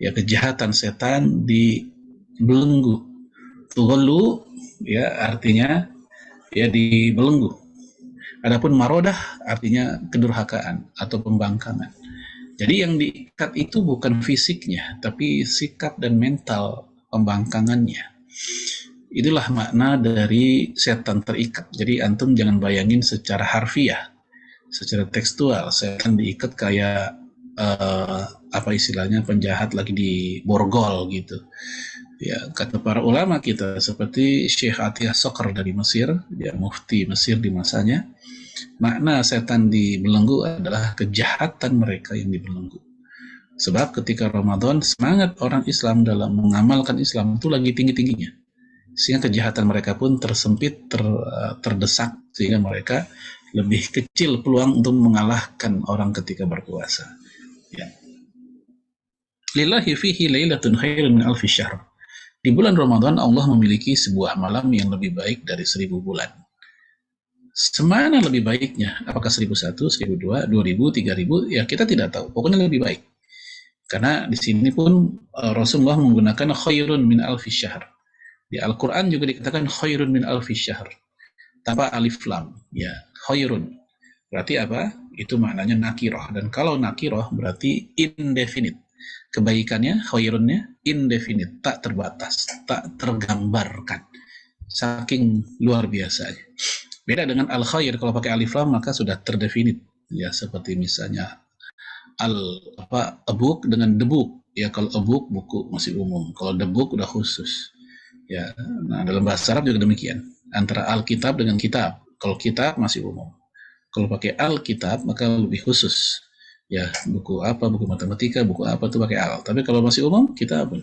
Ya, kejahatan setan dibelenggu. Tughallu ya artinya ya dibelenggu. Adapun marodah artinya kedurhakaan atau pembangkangan. Jadi yang diikat itu bukan fisiknya, tapi sikap dan mental pembangkangannya. Itulah makna dari setan terikat. Jadi antum jangan bayangin secara harfiah, secara tekstual setan diikat kayak apa istilahnya penjahat lagi di borgol gitu. Ya, kata para ulama kita seperti Syekh Atiyah Sokar dari Mesir, ya mufti Mesir di masanya, Makna setan dibelenggu adalah kejahatan mereka yang dibelenggu. Sebab ketika Ramadan, semangat orang Islam dalam mengamalkan Islam itu lagi tinggi-tingginya. Sehingga kejahatan mereka pun tersempit, terdesak, sehingga mereka lebih kecil peluang untuk mengalahkan orang ketika berpuasa. Ya. Lillahi fihi lailatun khairun min alfi syahr. Di bulan Ramadan Allah memiliki sebuah malam yang lebih baik dari 1000 bulan. Semana lebih baiknya? Apakah 1001, 1002, 2000, 3000? Ya kita tidak tahu. Pokoknya lebih baik. Karena di sini pun Rasulullah menggunakan khairun min alfi syahr. Di Al-Quran juga dikatakan khairun min alfi syahr. Tanpa alif lam. Ya, khairun. Berarti apa? Itu maknanya nakirah. Dan kalau nakirah berarti indefinite. Kebaikannya, khairunnya indefinite. Tak terbatas. Tak tergambarkan. Saking luar biasanya. Beda dengan al-khair. Kalau pakai alif lam maka sudah terdefinite. Ya, seperti misalnya a book dengan the book. Ya, kalau a book buku masih umum. Kalau the book udah khusus. Ya, nah dalam bahasa Arab juga demikian. Antara Alkitab dengan kitab. Kalau kitab masih umum. Kalau pakai Alkitab maka lebih khusus. Ya, buku apa, buku matematika, buku apa itu pakai al. Tapi kalau masih umum, kitab.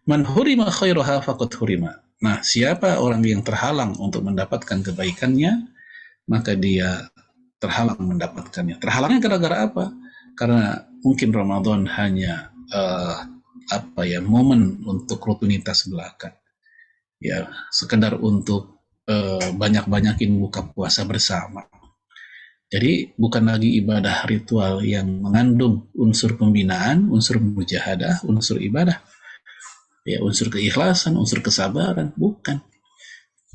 Man hurima khairaha faqad hurima. Nah, siapa orang yang terhalang untuk mendapatkan kebaikannya, maka dia terhalang mendapatkannya. Terhalangnya gara-gara apa? Karena mungkin Ramadan hanya momen untuk rutinitas belaka. Ya, sekedar untuk banyak-banyakin buka puasa bersama. Jadi bukan lagi ibadah ritual yang mengandung unsur pembinaan, unsur mujahadah, unsur ibadah. Ya, unsur keikhlasan, unsur kesabaran, bukan.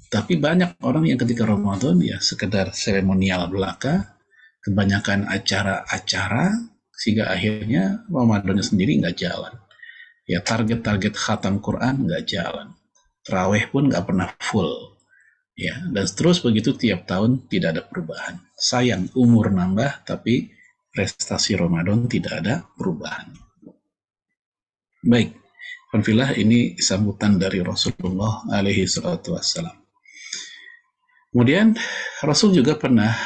Tapi banyak orang yang ketika Ramadan ya sekedar seremonial belaka, kebanyakan acara-acara, sehingga akhirnya Ramadannya sendiri nggak jalan. Ya, target-target khatam Quran nggak jalan. Tarawih pun nggak pernah full. Ya, dan terus begitu tiap tahun tidak ada perubahan. Sayang, umur nambah, tapi prestasi Ramadan tidak ada perubahan. Baik, Alhamdulillah ini sambutan dari Rasulullah alaihi salatu wassalam. Kemudian Rasul juga pernah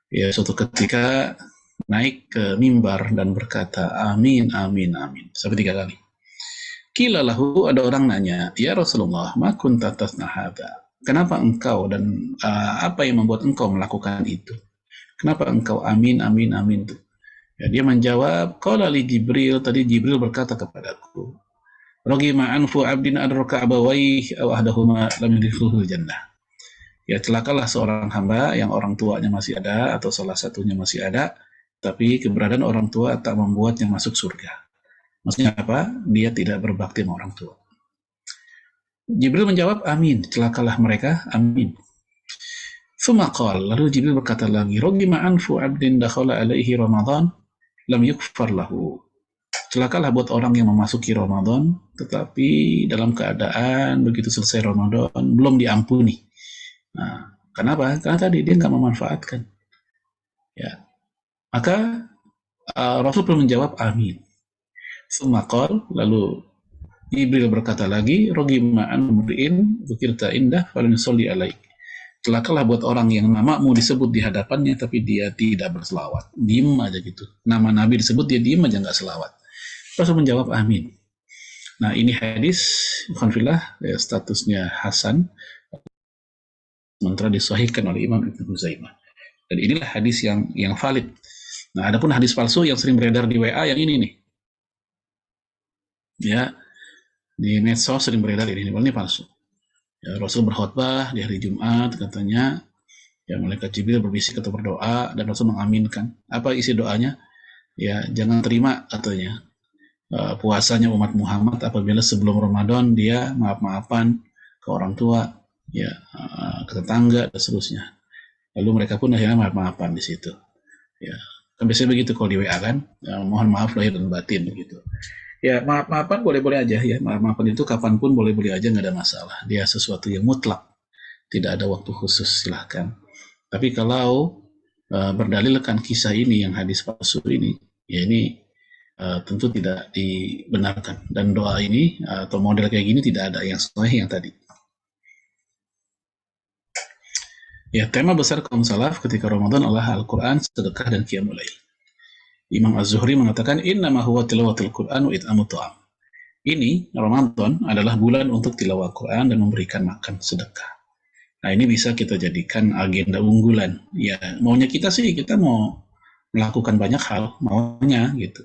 ya suatu ketika naik ke mimbar dan berkata amin amin amin sampai 3 kali. Qila lahu, ada orang nanya, ya Rasulullah, ma kunta tasna hadza? Kenapa engkau dan apa yang membuat engkau melakukan itu? Kenapa engkau amin amin amin itu? Ya, dia menjawab, qala li Jibril, tadi Jibril berkata kepadaku, ragima anfu abdin adraka abawayhi aw ahdahuma lam yudkhilhul jannah. Ya, celakalah seorang hamba yang orang tuanya masih ada atau salah satunya masih ada, tapi keberadaan orang tua tak membuatnya masuk surga. Maksudnya apa? Dia tidak berbakti sama orang tua. Jibril menjawab, amin, celakalah mereka, amin. Tsumma qala, lalu Jibril berkata lagi, ragima anfu abdin dakhala alaihi Ramadan lam yukfar lahu. Celakalah buat orang yang memasuki Ramadan, tetapi dalam keadaan begitu selesai Ramadan belum diampuni. Nah, kenapa? Karena tadi dia nggak memanfaatkan. Ya, maka Rasul pun menjawab amin. Tsumma qala, lalu Jibril berkata lagi, ragima an mudin dzukirta indah falan yusalli alaik. Celakalah buat orang yang namamu disebut di hadapannya tapi dia tidak berselawat. Diem aja gitu. Nama Nabi disebut dia diem aja nggak selawat. Rasul menjawab amin. Nah, ini hadis alhamdulillah ya, statusnya hasan, sementara disahihkan oleh Imam Ibnu Huzaimah. Dan inilah hadis yang valid. Nah, adapun hadis palsu yang sering beredar di WA yang ini nih. Ya, di medsos sering beredar ini palsu. Ya, Rasul berkhutbah di hari Jumat, katanya ya malaikat Jibril berbisik atau berdoa dan Rasul mengaminkan. Apa isi doanya? Ya, jangan terima katanya puasanya umat Muhammad apabila sebelum Ramadan dia maaf-maafan ke orang tua, ya ke tetangga dan seterusnya. Lalu mereka pun akhirnya maaf-maafan di situ. Ya, kan biasanya begitu kalau di WA kan, ya, mohon maaf lahir dan batin begitu. Ya, maaf-maafan boleh-boleh aja ya. Maaf-maafan itu kapanpun boleh-boleh aja, nggak ada masalah. Dia sesuatu yang mutlak. Tidak ada waktu khusus, silahkan. Tapi kalau berdalilkan kisah ini, yang hadis palsu ini, ya ini tentu tidak dibenarkan. Dan doa ini, atau model kayak gini tidak ada yang sahih yang tadi. Ya, tema besar kaum salaf ketika Ramadan adalah Al-Quran, sedekah, dan qiyamul lail. Imam Az-Zuhri mengatakan, innama huwa tilawatul Quran wa it'amut ta'am. Ini, Ramadan, adalah bulan untuk tilawah Quran dan memberikan makan sedekah. Nah, ini bisa kita jadikan agenda unggulan. Ya, maunya kita sih, kita mau melakukan banyak hal, maunya gitu.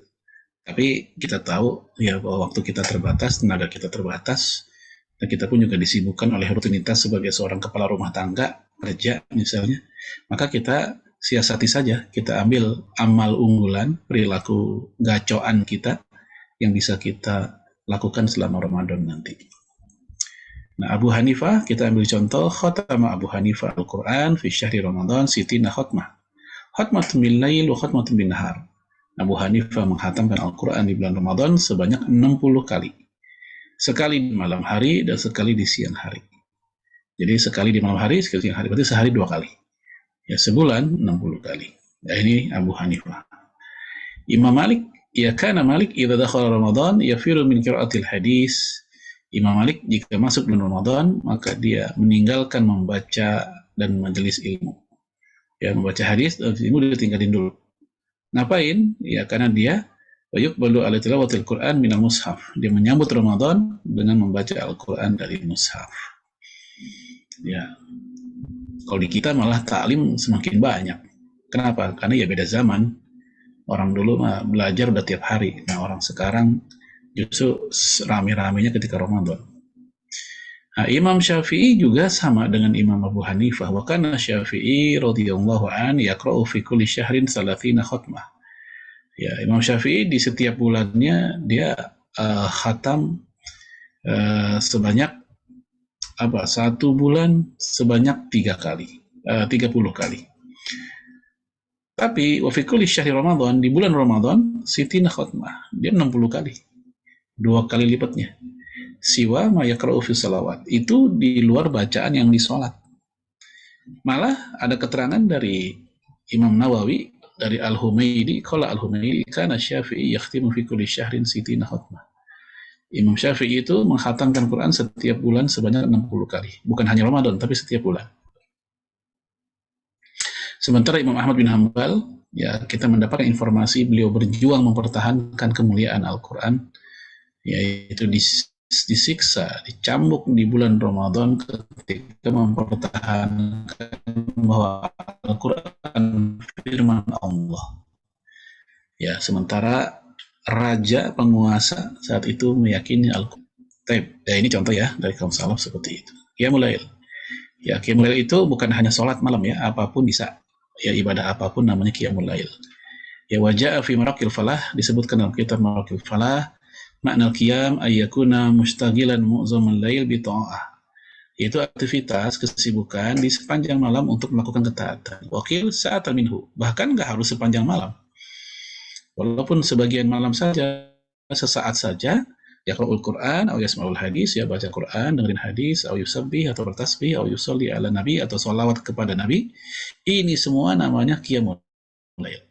Tapi kita tahu ya bahwa waktu kita terbatas, tenaga kita terbatas, dan kita pun juga disibukkan oleh rutinitas sebagai seorang kepala rumah tangga, kerja misalnya, maka kita siasati saja, kita ambil amal unggulan, perilaku gacoan kita yang bisa kita lakukan selama Ramadan nanti. Nah, Abu Hanifah, kita ambil contoh, khatama Abu Hanifah Al-Quran fi syahri Ramadan sitina khutmah. Khatmatun bil lail wa khatmatun bin nahar. Abu Hanifah menghatamkan Al-Quran di bulan Ramadan sebanyak 60 kali. Sekali di malam hari dan sekali di siang hari. Jadi sekali di malam hari, sekali di siang hari. Berarti sehari 2 kali. Ya, sebulan 60 kali. Nah, ini Abu Hanifah. Imam Malik, ya kana Malik idza dakhala Ramadan yafiru min qiraatil hadis. Imam Malik jika masuk bulan Ramadan, maka dia meninggalkan membaca dan majelis ilmu. Ya, membaca hadis dan ilmu dia tinggalin dulu. Ngapain? Ya, karena dia yuqbalu ala tilawatil Quran minal mushaf. Dia menyambut Ramadan dengan membaca Al-Quran dari mushaf. Ya. Kalau di kita malah taklim semakin banyak. Kenapa? Karena ya beda zaman. Orang dulu mah belajar udah tiap hari. Nah, orang sekarang justru rame-ramenya ketika Ramadan. Nah, Imam Syafi'i juga sama dengan Imam Abu Hanifah. Wa kana Syafi'i radhiyallahu an yaqra'u fi kulli syahrin 30 khutmah. Ya, Imam Syafi'i di setiap bulannya dia khatam sebanyak satu bulan sebanyak 30 kali. Tapi wa fi kulli syahri Ramadan, di bulan Ramadan sitina khutmah, dia 60 kali. 2 kali lipatnya. Siwa ma yaqra'u fi salawat. Itu di luar bacaan yang di salat. Malah ada keterangan dari Imam Nawawi dari Al-Humaydi, qala Al-Humaydi kana Syafi'i yakhtimu fi kulli syahrin sitina khutmah. Imam Syafi'i itu menghatamkan Quran setiap bulan sebanyak 60 kali. Bukan hanya Ramadan, tapi setiap bulan. Sementara Imam Ahmad bin Hanbal, ya kita mendapatkan informasi beliau berjuang mempertahankan kemuliaan Al-Quran, yaitu disiksa, dicambuk di bulan Ramadan ketika mempertahankan bahwa Al-Quran firman Allah. Ya, sementara raja penguasa saat itu meyakini Al-Quran. Ya, ini contoh ya dari kaum salaf seperti itu. Qiyamul lail. Ya, qiyamul lail itu bukan hanya sholat malam ya, apapun bisa. Ya, ibadah apapun namanya qiyamul lail. Ya, wajah fi maraqil falah, disebutkan dalam kitab Maraqil Falah, makna qiyam ayyakuna mustaqilan mu'zamal lail bi ta'ah. Yaitu aktivitas kesibukan di sepanjang malam untuk melakukan ketaatan. Wakil sa'atan minhu, bahkan nggak harus sepanjang malam. Walaupun sebagian malam saja, sesaat saja, yaqra'ul Qur'an atau yasma'ul hadis, ya baca Quran, dengerin hadis, atau yusabbih atau bertasbih, atau yusolli ala nabi atau sholawat kepada nabi. Ini semua namanya qiyamul lail.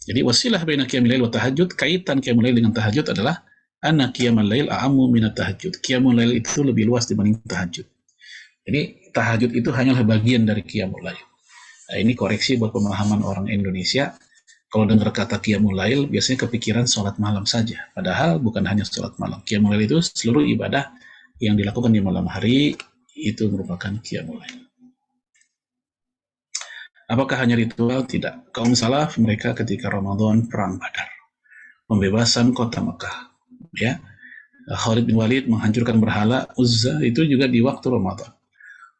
Jadi wasilah baina qiyamul lail wa tahajud, kaitan qiyamul lail dengan tahajud adalah anna qiyamul lail a'ammu minat tahajud. Qiyamul lail itu lebih luas dibanding tahajud. Jadi tahajud itu hanyalah bagian dari qiyamul lail. Nah, ini koreksi buat pemahaman orang Indonesia. Kalau dengar kata qiyamul lail, biasanya kepikiran sholat malam saja. Padahal bukan hanya sholat malam. Qiyamul lail itu seluruh ibadah yang dilakukan di malam hari, itu merupakan qiyamul lail. Apakah hanya ritual? Tidak. Kaum salaf, mereka ketika Ramadan perang Badar. Pembebasan kota Mekah. Ya. Khalid bin Walid menghancurkan berhala Uzza, itu juga di waktu Ramadan.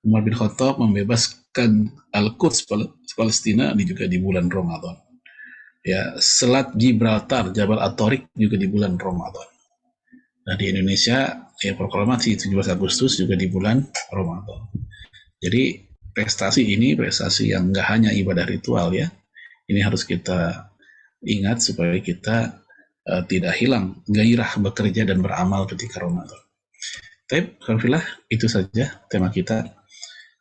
Umar bin Khattab membebaskan Al-Quds, Palestina, juga di bulan Ramadan. Ya, Selat Gibraltar, Jabal At-Tariq juga di bulan Ramadan. Nah, di Indonesia, ya proklamasi 17 Agustus juga di bulan Ramadan. Jadi prestasi ini prestasi yang nggak hanya ibadah ritual ya. Ini harus kita ingat supaya kita tidak hilang gairah bekerja dan beramal ketika Ramadan. Tapi, alhamdulillah itu saja tema kita.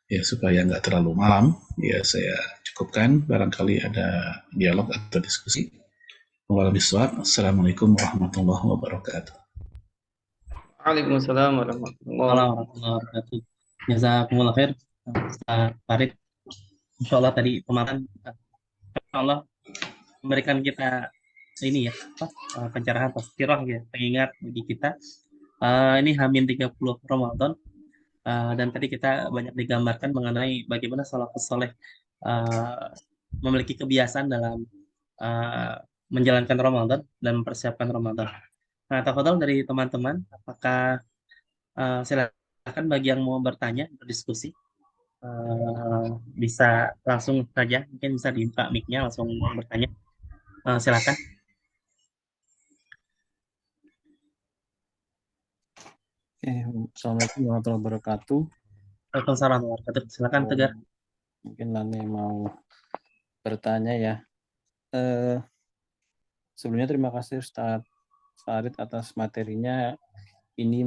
Ya, supaya nggak terlalu malam, ya saya cukupkan. Barangkali ada dialog atau diskusi. Assalamualaikum warahmatullahi wabarakatuh. Waalaikumsalam warahmatullahi wabarakatuh. Jazakumullah khair, Ustaz Farid. Insya Allah tadi pemaparan, insya Allah memberikan kita ini ya, apa, pencerahan tazkirah ya, pengingat bagi kita. Ini Hamin 30 Ramadan, dan tadi kita banyak digambarkan mengenai bagaimana salafus soleh uh, memiliki kebiasaan dalam uh, menjalankan Ramadan dan mempersiapkan Ramadan. Nah, tafadhol dari teman-teman, apakah silakan bagi yang mau bertanya, berdiskusi, bisa langsung saja, mungkin bisa dibuka mic-nya langsung bertanya. Silakan. Oke, Assalamualaikum warahmatullahi wabarakatuh. Waalaikumsalam warahmatullahi wabarakatuh. Silakan Tegar. Mungkin Lani mau bertanya ya. Sebelumnya terima kasih Ustaz Farid atas materinya. Ini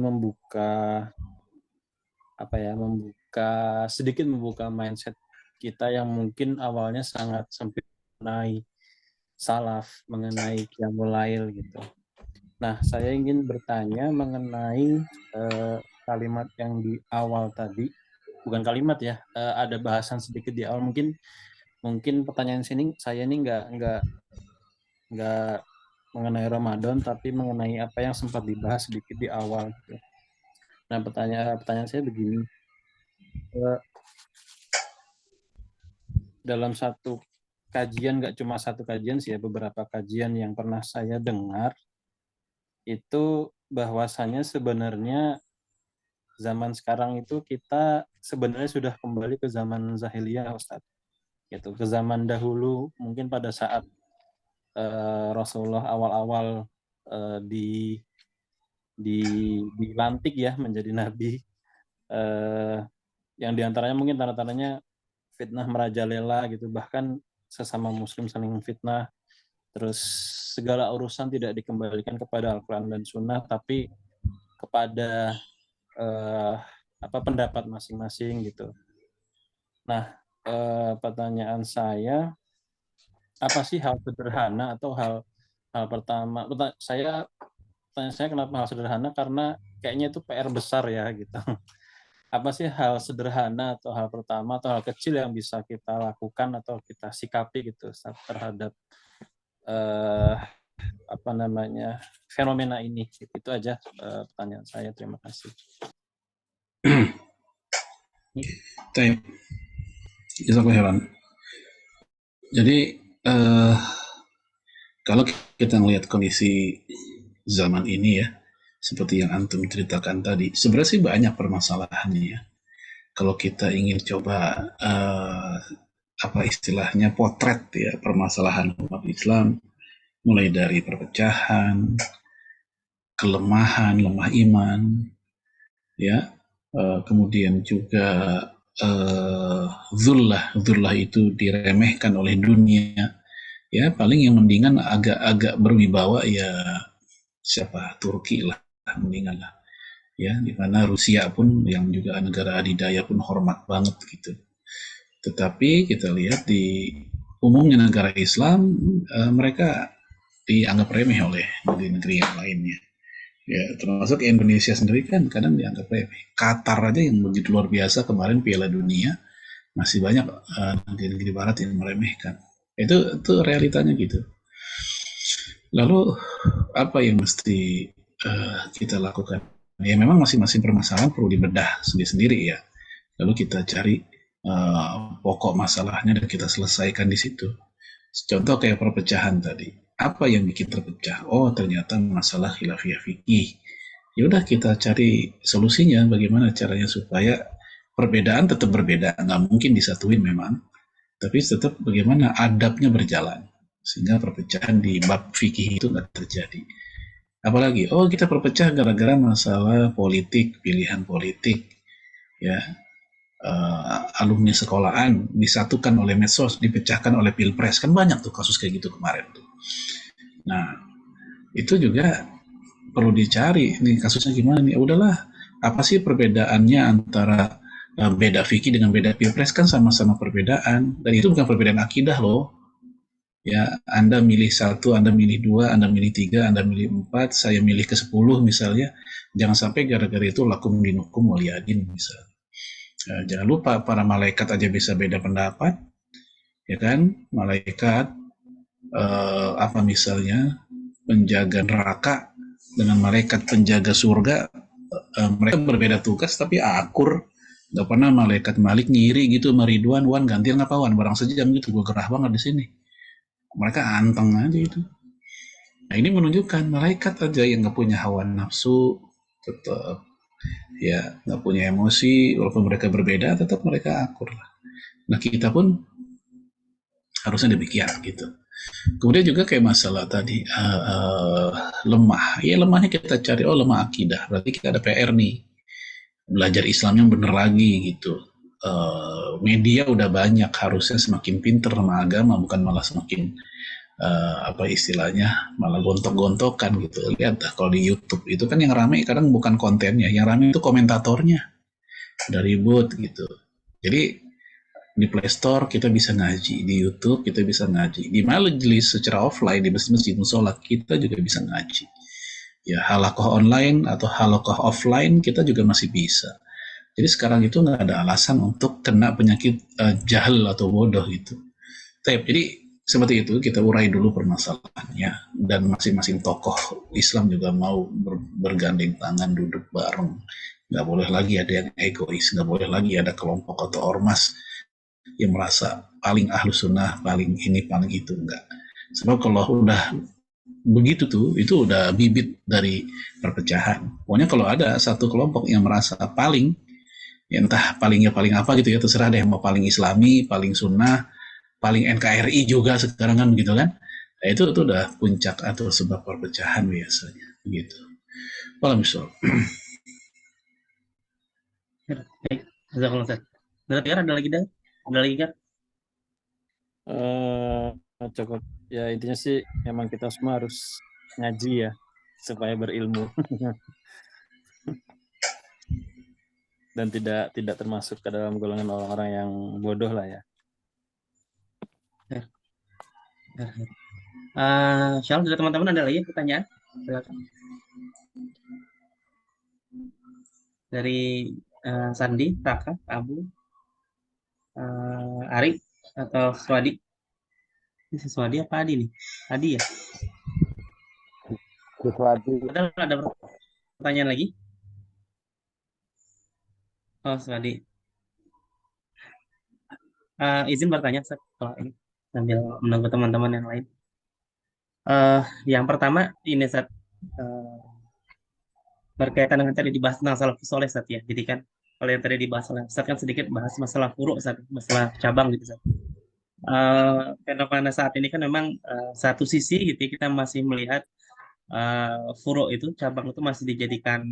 sedikit membuka mindset kita yang mungkin awalnya sangat sempit mengenai salaf, mengenai qiyamul lail gitu. Nah, saya ingin bertanya mengenai kalimat yang di awal tadi. Bukan kalimat ya, ada bahasan sedikit di awal. Mungkin pertanyaan sini saya ini nggak mengenai Ramadan, tapi mengenai apa yang sempat dibahas sedikit di awal. Gitu. Nah, pertanyaan saya begini. Dalam satu kajian, nggak cuma satu kajian sih ya, beberapa kajian yang pernah saya dengar, itu bahwasannya sebenarnya zaman sekarang itu kita sebenarnya sudah kembali ke zaman Zahiliyah, Ustaz. Gitu, ke zaman dahulu, mungkin pada saat Rasulullah awal-awal dilantik ya menjadi nabi, yang diantaranya mungkin tanda-tandanya fitnah merajalela gitu, bahkan sesama muslim saling fitnah, terus segala urusan tidak dikembalikan kepada Al-Quran dan Sunnah, tapi kepada pendapat masing-masing gitu. Nah, pertanyaan saya, apa sih hal sederhana atau hal pertama? Pertanyaan saya kenapa hal sederhana? Karena kayaknya itu PR besar ya gitu. Apa sih hal sederhana atau hal pertama atau hal kecil yang bisa kita lakukan atau kita sikapi gitu terhadap fenomena ini? Itu aja pertanyaan saya. Terima kasih. Jadi kalau kita melihat kondisi zaman ini ya, seperti yang antum ceritakan tadi, sebenarnya sih banyak permasalahannya ya. Kalau kita ingin coba apa istilahnya potret ya permasalahan umat Islam, mulai dari perpecahan, kelemahan, lemah iman, ya, kemudian juga zullah itu diremehkan oleh dunia, ya paling yang mendingan agak-agak berwibawa ya siapa Turki lah mendingan lah, ya di mana Rusia pun yang juga negara adidaya pun hormat banget gitu. Tetapi kita lihat di umumnya negara Islam mereka dianggap remeh oleh negeri-negeri yang lainnya. Ya, termasuk Indonesia sendiri kan kadang dianggap remeh. Qatar aja yang begitu luar biasa kemarin Piala Dunia, masih banyak negeri-negeri barat yang meremehkan. Itu realitanya gitu. Lalu apa yang mesti kita lakukan? Ya memang masing-masing permasalahan perlu dibedah sendiri-sendiri ya. Lalu kita cari pokok masalahnya dan kita selesaikan di situ. Contoh kayak perpecahan tadi. Apa yang bikin terpecah? Oh, ternyata masalah khilafiyah fikih. Ya udah kita cari solusinya bagaimana caranya supaya perbedaan tetap berbeda, nggak mungkin disatuin memang, tapi tetap bagaimana adabnya berjalan sehingga perpecahan di bab fikih itu nggak terjadi. Apalagi, oh kita perpecah gara-gara masalah politik, pilihan politik, ya alumni sekolahan disatukan oleh medsos, dipecahkan oleh pilpres, kan banyak tuh kasus kayak gitu kemarin tuh. Nah, itu juga perlu dicari nih kasusnya gimana nih. Udahlah, apa sih perbedaannya antara beda fikih dengan beda pilpres, kan sama-sama perbedaan, dan itu bukan perbedaan akidah loh. Ya, Anda milih satu, Anda milih dua, Anda milih tiga, Anda milih empat, saya milih ke 10 misalnya. Jangan sampai gara-gara itu lakum dinukum waliyadin misalnya. Jangan lupa para malaikat aja bisa beda pendapat, ya kan? Malaikat apa misalnya penjaga neraka dengan malaikat penjaga surga, mereka berbeda tugas tapi akur. Gak pernah malaikat Malik ngiri gitu sama Ridwan, Wan gantian ngapa Wan, barang sejam gitu, gue gerah banget di sini. Mereka anteng aja itu. Nah ini menunjukkan malaikat aja yang gak punya hawa nafsu, tetap ya gak punya emosi, walaupun mereka berbeda, tetap mereka akur lah. Nah kita pun harusnya demikian gitu. Kemudian juga kayak masalah tadi lemah, ya lemahnya kita cari, oh lemah akidah, berarti kita ada PR nih, belajar Islam yang bener lagi gitu. Media udah banyak, harusnya semakin pinter sama agama, bukan malah semakin apa istilahnya, malah gontok-gontokan gitu. Lihat kalau di YouTube itu kan yang rame kadang bukan kontennya, yang rame itu komentatornya, udah ribut gitu. Jadi di Play Store kita bisa ngaji, di YouTube kita bisa ngaji, di majelis secara offline di masjid musola kita juga bisa ngaji. Ya halakoh online atau halakoh offline kita juga masih bisa. Jadi sekarang itu nggak ada alasan untuk kena penyakit jahil atau bodoh gitu. Jadi seperti itu kita urai dulu permasalahannya, dan masing-masing tokoh Islam juga mau bergandeng tangan, duduk bareng. Nggak boleh lagi ada yang egois, nggak boleh lagi ada kelompok atau ormas yang merasa paling ahlu sunnah, paling ini, paling itu, enggak. Sebab kalau udah begitu tuh, itu udah bibit dari perpecahan. Pokoknya kalau ada satu kelompok yang merasa paling, ya entah palingnya paling apa gitu ya, terserah deh, mau paling islami, paling sunnah, paling NKRI juga sekarang kan gitu kan. Nah, itu udah puncak atau sebab perpecahan biasanya begitu. Walau misal. Baik, jazakallah Ustaz. Ada lagi kan? Cukup ya, intinya sih memang kita semua harus ngaji ya supaya berilmu dan tidak termasuk ke dalam golongan orang-orang yang bodoh lah ya. Syal, dari teman-teman ada lagi pertanyaan? Silakan. Dari Sandi, Raka, Abu, Ari, atau Swadi? Ini si Swadi apa Adi nih? Adi ya? Swadi. Ada pertanyaan lagi? Oh, Swadi. Izin bertanya, Ustaz, kalau ini sambil menunggu teman-teman yang lain. Yang pertama ini, Ustaz, berkaitan dengan tadi dibahas tentang salafus soleh, Ustaz ya. Jadi kan kalau yang tadi dibahas oleh Ustaz kan sedikit bahas masalah furu', Ustaz, masalah cabang gitu, Ustaz. Fenomena saat ini kan memang satu sisi gitu kita masih melihat furu' itu, cabang itu masih dijadikan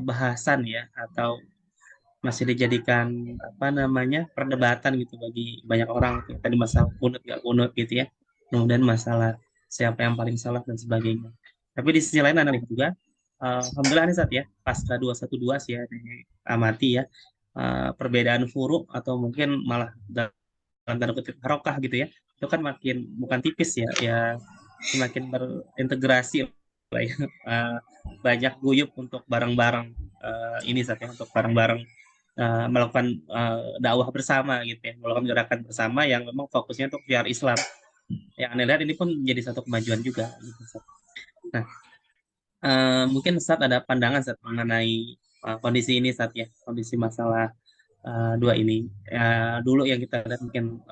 bahasan ya, atau masih dijadikan apa namanya perdebatan gitu bagi banyak orang. Tadi masalah kunut gak kunut gitu ya, kemudian masalah siapa yang paling salah dan sebagainya. Tapi di sisi lain analis juga alhamdulillah nih Sat ya, pasca 212 sih ya amati ya, perbedaan furu' atau mungkin malah dalam tanda kutip harokah gitu ya, itu kan makin bukan tipis ya, semakin berintegrasi lah ya. Banyak guyup untuk bareng-bareng ini Sat ya, untuk bareng-bareng melakukan dakwah bersama gitu ya, melakukan gerakan bersama yang memang fokusnya untuk biar Islam. Yang Anda lihat ini pun menjadi satu kemajuan juga gitu, Sat. Nah, mungkin Ustaz ada pandangan Ustaz mengenai kondisi ini Ustaz ya, kondisi masalah dua ini. Dulu yang kita lihat mungkin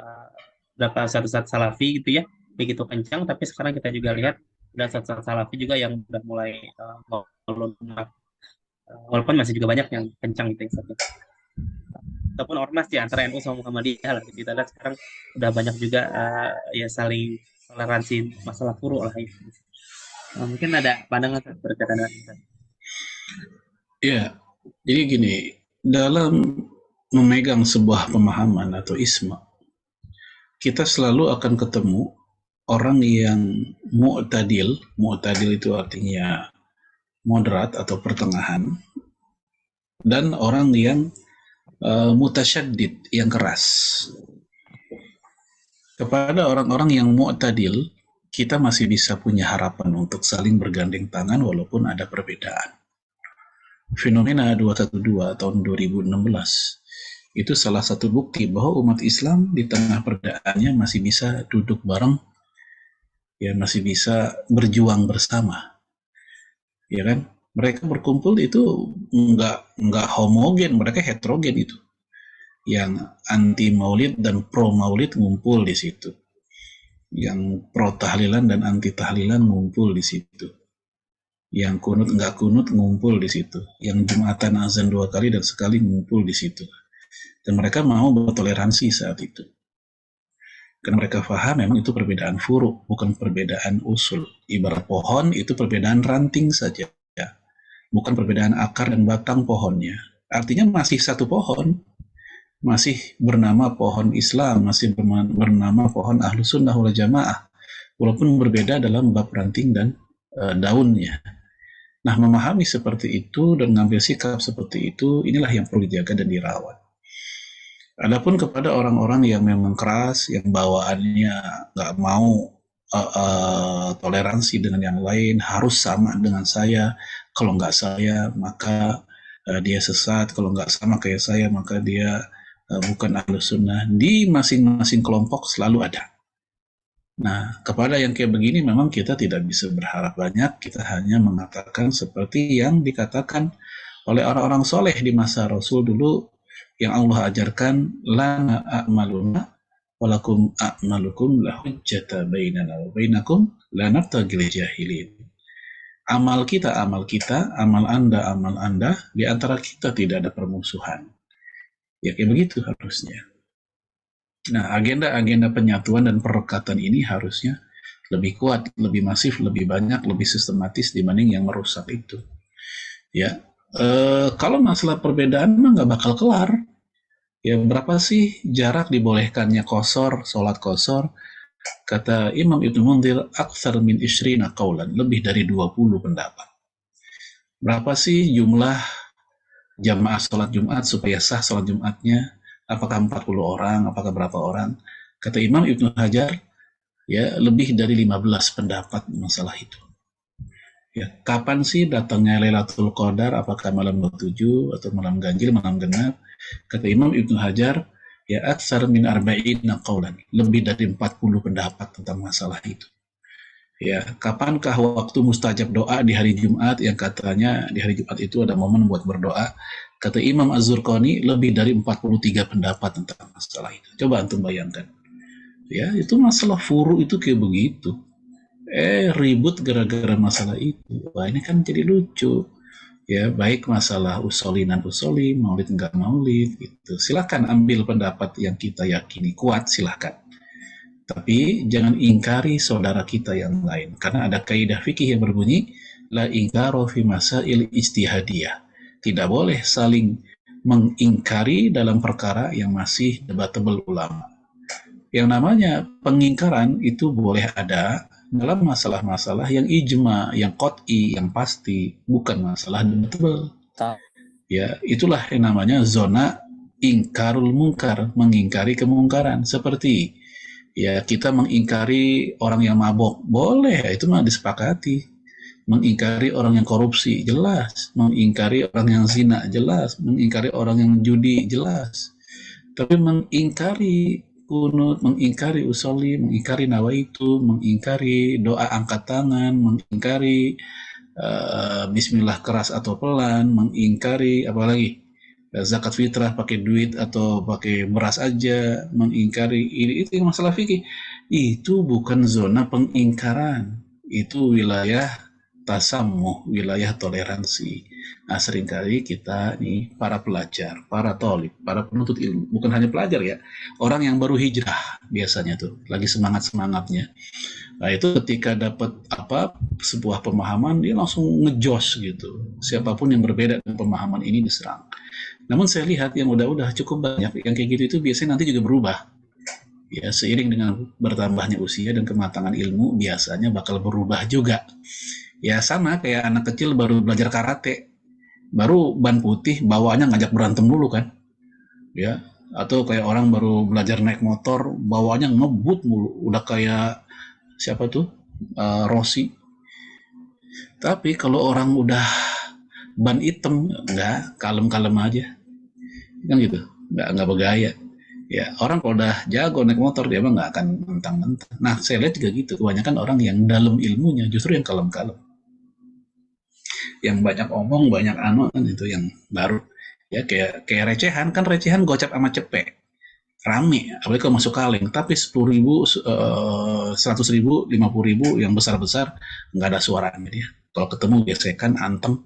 berapa Ustaz Salafi gitu ya, begitu kencang, tapi sekarang kita juga lihat ada Ustaz Salafi juga yang sudah mulai walaupun masih juga banyak yang kencang gitu ya, Ustaz ya. Ataupun ormas di antara NU sama Muhammadiyah lah. Kita lihat sekarang udah banyak juga ya saling toleransi masalah furu' lah itu. Mungkin ada pandangan berkaitan dengan itu. Ya, jadi gini, dalam memegang sebuah pemahaman atau isma, kita selalu akan ketemu orang yang mu'tadil. Mu'tadil itu artinya moderat atau pertengahan, dan orang yang mutasyaddid, yang keras. Kepada orang-orang yang mu'tadil, kita masih bisa punya harapan untuk saling bergandeng tangan walaupun ada perbedaan. Fenomena 212 tahun 2016 Itu salah satu bukti bahwa umat Islam di tengah perbedaannya masih bisa duduk bareng, ya masih bisa berjuang bersama, ya kan? Mereka berkumpul itu nggak homogen, mereka heterogen itu. Yang anti maulid dan pro maulid ngumpul di situ. Yang pro tahlilan dan anti tahlilan ngumpul di situ. Yang kunut nggak kunut ngumpul di situ. Yang Jumatan azan 2 kali dan sekali ngumpul di situ. Dan mereka mau bertoleransi saat itu. Karena mereka paham memang itu perbedaan furu, bukan perbedaan usul. Ibarat pohon itu perbedaan ranting saja. Bukan perbedaan akar dan batang pohonnya. Artinya masih satu pohon. Masih bernama pohon Islam, masih bernama pohon Ahlus Sunnah wal Jamaah. Walaupun berbeda dalam bab ranting dan daunnya. Nah, memahami seperti itu dan mengambil sikap seperti itu, inilah yang perlu dijaga dan dirawat. Adapun kepada orang-orang yang memang keras, yang bawaannya nggak mau toleransi dengan yang lain, harus sama dengan saya. Kalau nggak saya, maka dia sesat. Kalau nggak sama kayak saya, maka dia bukan Ahlus Sunnah. Di masing-masing kelompok selalu ada. Nah, kepada yang kayak begini memang kita tidak bisa berharap banyak. Kita hanya mengatakan seperti yang dikatakan oleh orang-orang soleh di masa Rasul dulu, yang Allah ajarkan, lana a'maluna walakum a'malukum la hujjata bainana wa bainakum la nabtagil jahilin. Amal kita, amal Anda, di antara kita tidak ada permusuhan. Ya kayak begitu harusnya. Nah, agenda-agenda penyatuan dan perekatan ini harusnya lebih kuat, lebih masif, lebih banyak, lebih sistematis dibanding yang merusak itu. Ya, kalau masalah perbedaan mah nggak bakal kelar. Ya, berapa sih jarak dibolehkannya qashar, sholat qashar? Kata Imam Ibnu Munzir, aktsar min isyrina qaulan, lebih dari 20 pendapat. Berapa sih jumlah jamaah sholat Jumat supaya sah sholat Jumatnya? Apakah 40 orang, apakah berapa orang? Kata Imam Ibnu Hajar, ya lebih dari 15 pendapat masalah itu. Ya, kapan sih datangnya Lailatul Qadar? Apakah malam 27 atau malam ganjil, malam genap? Kata Imam Ibnu Hajar, ya aksar min arba'ina qaulan, lebih dari 40 pendapat tentang masalah itu. Ya, kapankah waktu mustajab doa di hari Jumat, yang katanya di hari Jumat itu ada momen buat berdoa? Kata Imam Az-Zurqani, lebih dari 43 pendapat tentang masalah itu. Coba antum bayangkan. Ya, itu masalah furu itu kayak begitu. Ribut gara-gara masalah itu. Wah, ini kan jadi lucu. Ya, baik masalah usolinan usoli, maulid enggak maulid gitu. Silakan ambil pendapat yang kita yakini kuat, silakan. Tapi jangan ingkari saudara kita yang lain, karena ada kaidah fikih yang berbunyi la ingkaro fi masail ijtihadiyah. Tidak boleh saling mengingkari dalam perkara yang masih debatable ulama. Yang namanya pengingkaran itu boleh ada dalam masalah-masalah yang ijma, yang qot'i, yang pasti, bukan masalah debatable. Ya, itulah yang namanya zona ingkarul mungkar, mengingkari kemungkaran. Seperti ya kita mengingkari orang yang mabok, boleh, itu mah disepakati. Mengingkari orang yang korupsi, jelas. Mengingkari orang yang zina, jelas. Mengingkari orang yang judi, jelas. Tapi mengingkari kunut, mengingkari usoli, mengingkari nawaitu, mengingkari doa angkat tangan, mengingkari bismillah keras atau pelan, mengingkari apalagi zakat fitrah pakai duit atau pakai beras aja, mengingkari ini, itu yang masalah fikih. Itu bukan zona pengingkaran, itu wilayah tasamuh, wilayah toleransi. Nah, seringkali kita nih para pelajar, para tolib, para penuntut ilmu, bukan hanya pelajar ya, orang yang baru hijrah biasanya tuh lagi semangat-semangatnya. Nah, itu ketika dapat sebuah pemahaman, dia langsung ngejos gitu. Siapapun yang berbeda dengan pemahaman ini diserang. Namun saya lihat yang udah cukup banyak yang kayak gitu itu biasanya nanti juga berubah. Ya, seiring dengan bertambahnya usia dan kematangan ilmu, biasanya bakal berubah juga. Ya sama kayak anak kecil baru belajar karate, baru ban putih, bawaannya ngajak berantem dulu kan, ya. Atau kayak orang baru belajar naik motor, bawaannya ngebut mulu, udah kayak siapa tuh, Rossi. Tapi kalau orang udah ban hitam, enggak, kalem-kalem aja, kan gitu. nggak bergaya. Ya orang kalau udah jago naik motor dia mah nggak akan mentang-mentang. Nah saya lihat juga gitu, kebanyakan orang yang dalam ilmunya justru yang kalem-kalem, yang banyak omong banyak anu kan itu yang baru. Ya kayak recehan kan, recehan gocap sama cepek rame, apalagi kalau masuk kaleng. Tapi 10.000, 100.000, 50.000 yang besar-besar nggak ada suaranya dia. Kalau ketemu gesekan anteng.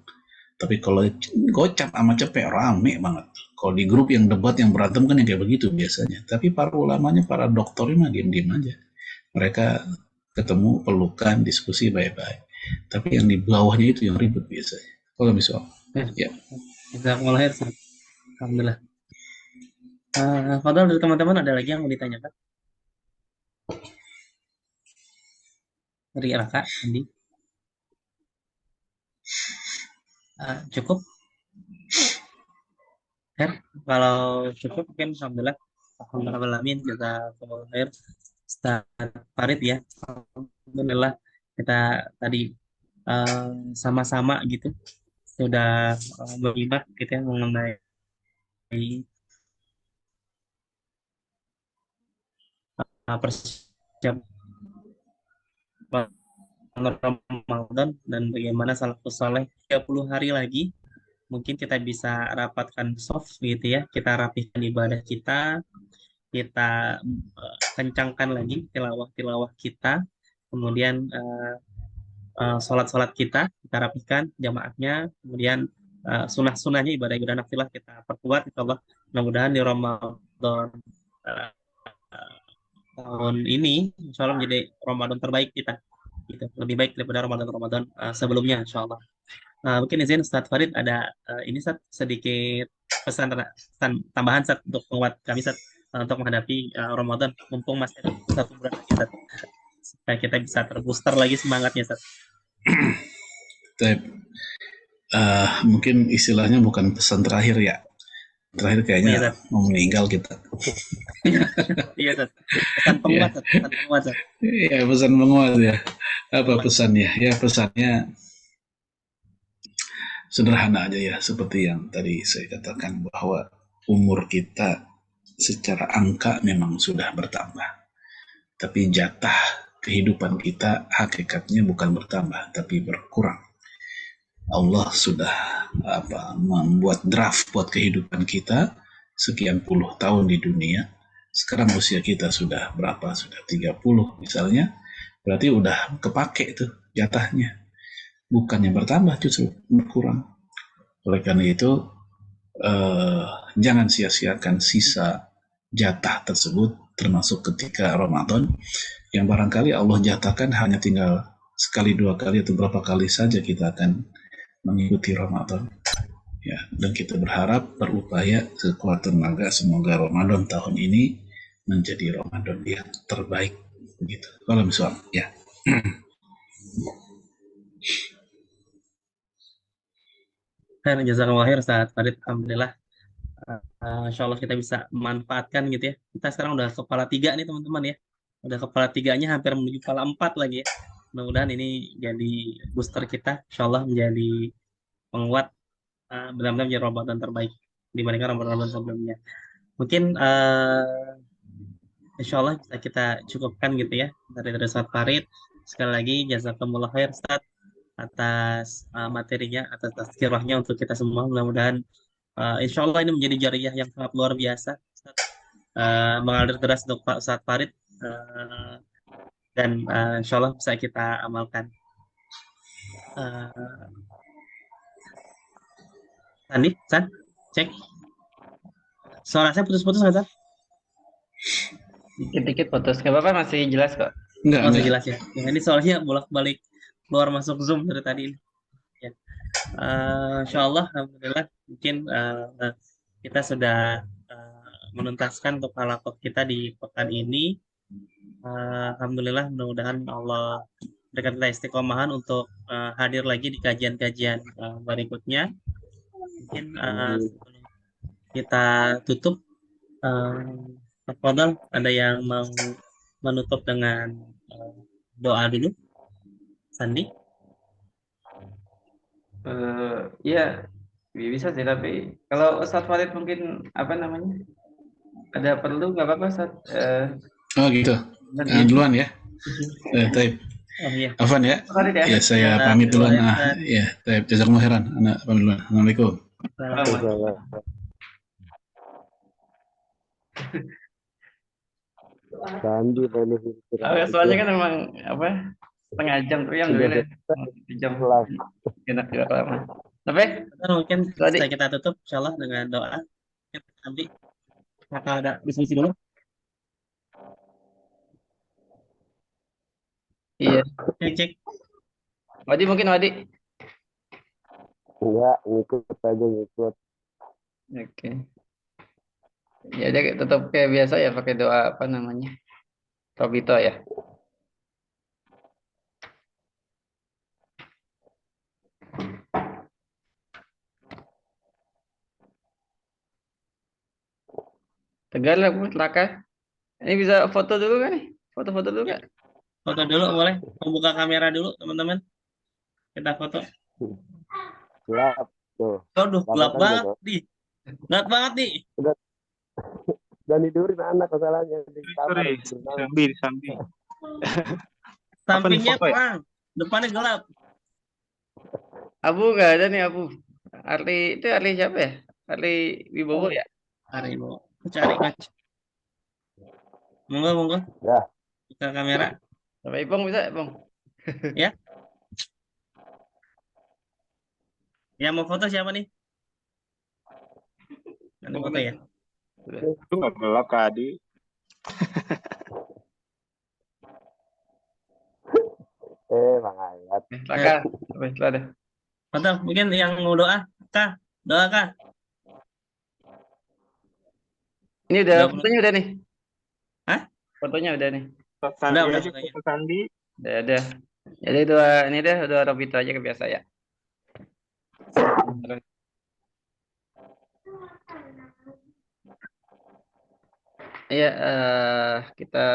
Tapi kalau gocap sama cepek rame banget. Kalau di grup yang debat yang berantem kan yang kayak begitu biasanya. Tapi para ulamanya, para dokternya mah diem-diem aja. Mereka ketemu, pelukan, diskusi baik-baik. Tapi yang di bawahnya itu yang ribut biasanya. Kalau misalnya, ya. Jazakumullah khair, Ustaz. Alhamdulillah. Fadal, dari teman-teman ada lagi yang mau ditanyakan? Dari Raka, Andi. Cukup? Khair? Kalau cukup mungkin Alhamdulillah. Alhamdulillah, jazakumullah khair. Ustaz Farid ya. Alhamdulillah kita tadi sama-sama gitu sudah menyimak gitu ya mengenai persiapan Ramadan dan bagaimana salafus saleh 30 hari lagi mungkin kita bisa rapatkan soft gitu ya, kita rapihkan ibadah kita kencangkan lagi tilawah-tilawah kita, kemudian sholat-sholat kita rapihkan jamaahnya, kemudian sunah-sunahnya ibadah-ibadah nafilah kita perkuat, insya Allah mudah-mudahan di Ramadan uh, tahun ini insya Allah menjadi Ramadan terbaik kita gitu, lebih baik daripada Ramadan-Ramadan sebelumnya insya Allah. Mungkin izin Ustadz Farid ada ini Ustadz, sedikit pesan tambahan Ustadz untuk penguat kami Ustadz, untuk menghadapi Ramadan mumpung masih ada 1 bulan lagi Ustadz, supaya kita bisa terbooster lagi semangatnya Ustadz. Mungkin istilahnya bukan pesan terakhir ya. Terakhir kayaknya Iya, mau meninggal kita. Iya Ustadz. Pesan penguat Ustadz. Pesan penguat Ustadz. Iya, pesan penguat ya. Apa pesannya? Ya pesannya sederhana aja ya, seperti yang tadi saya katakan bahwa umur kita secara angka memang sudah bertambah, tapi jatah kehidupan kita hakikatnya bukan bertambah tapi berkurang. Allah sudah membuat draft buat kehidupan kita sekian puluh tahun di dunia. Sekarang usia kita sudah berapa? Sudah 30 misalnya. Berarti udah kepake tuh jatahnya. Bukannya bertambah, justru berkurang. Oleh karena itu, jangan sia-siakan sisa jatah tersebut, termasuk ketika Ramadan, yang barangkali Allah jatahkan hanya tinggal sekali, 2 kali, atau berapa kali saja kita akan mengikuti Ramadan. Ya, dan kita berharap, berupaya sekuat tenaga, semoga Ramadan tahun ini menjadi Ramadan yang terbaik. Begitu. Kalau misalnya, ya. Jazakallah khair Ustadz Farid. Alhamdulillah. Insya Allah kita bisa memanfaatkan gitu ya. Kita sekarang udah kepala 3 nih teman-teman ya. Udah kepala 3-nya hampir menuju kepala 4 lagi ya. Mudah-mudahan ini jadi booster kita. Insya Allah menjadi penguat benar-benar menjadi Ramadan terbaik dibandingkan Ramadan sebelumnya. Mungkin insya Allah bisa kita cukupkan gitu ya dari Ustadz Farid. Sekali lagi jazakumullah khair Ustadz atas materinya, atas tazkirahnya untuk kita semua. Mudah-mudahan insya Allah ini menjadi jariah yang sangat luar biasa Ustadz. Mengalir deras untuk Pak Ustadz Farid dan insya Allah bisa kita amalkan. Sandi, San, cek. Suara saya putus-putus nggak, San? Dikit-dikit putus. Gak apa-apa, masih jelas kok. Masih jelas ya. Ini soalnya bolak-balik keluar masuk Zoom dari tadi ini. Ya. Insya Allah, alhamdulillah, mungkin kita sudah menuntaskan untuk halaqah kita di pekan ini. Alhamdulillah, mudah-mudahan Allah berikan kita istiqomahan untuk hadir lagi di kajian-kajian berikutnya. Mungkin kita tutup. Fadal, ada yang mau menutup dengan doa dulu? Sandi? Ya, Bisa sih, tapi kalau Ustadz Farid mungkin apa namanya? Ada perlu nggak apa-apa Ustadz? Oh gitu. Nanti Duluan ya. Taib. Oh iya. Afan ya. Farid ya. Ya saya Ya, pamit duluan. Ustaz. Ya, Taib. Jazakumullah khairan. Anak pamit duluan. Assalamualaikum. Assalamualaikum. Sandi benefit Soalnya kan memang apa setengah jam tuh yang dulu ya. Jam enak juga lama. Tapi Ustaz, mungkin tadi bisa kita tutup insyaallah dengan doa. Nanti kakak ada diskusi dulu. iya. Cek. Wadi mungkin Wadi. enggak ngikut aja ngikut. Oke. Ya dia tetap kayak biasa ya pakai doa apa namanya? Robito ya. Tegar lah Bu, Laka. Ini bisa foto dulu kan nih? Foto-foto dulu kan? Foto dulu boleh. Membuka kamera dulu teman-teman. Kita foto. Gelap tuh. Aduh, gelap Kelihatan banget tuh. nih. Gelap banget nih. Dan tidurin anak masalahnya di kamar. Sambil. Sampingnya foto ya? terang, depannya gelap. Abu nggak ada nih Abu. Arli itu Arli siapa ya? Arli Wibowo ya? Cari mau cari coach. Monggo. Ya. Buka kamera. Sampai Ipong bisa Ipong. Ya. Yang mau foto siapa nih? Ada foto ya? Itu nggak gelap Kak Adi. Bang Ayat. Laka. Sampai itu ada. Foto mungkin yang mau doa. Kak, doa Kak. Ini udah 20. fotonya udah nih. Hah? Fotonya udah nih. Sandi Udah, aja fotonya. foto Sandi. Udah. Jadi dua ini deh udah Robito aja ke biasa ya. Iya, kita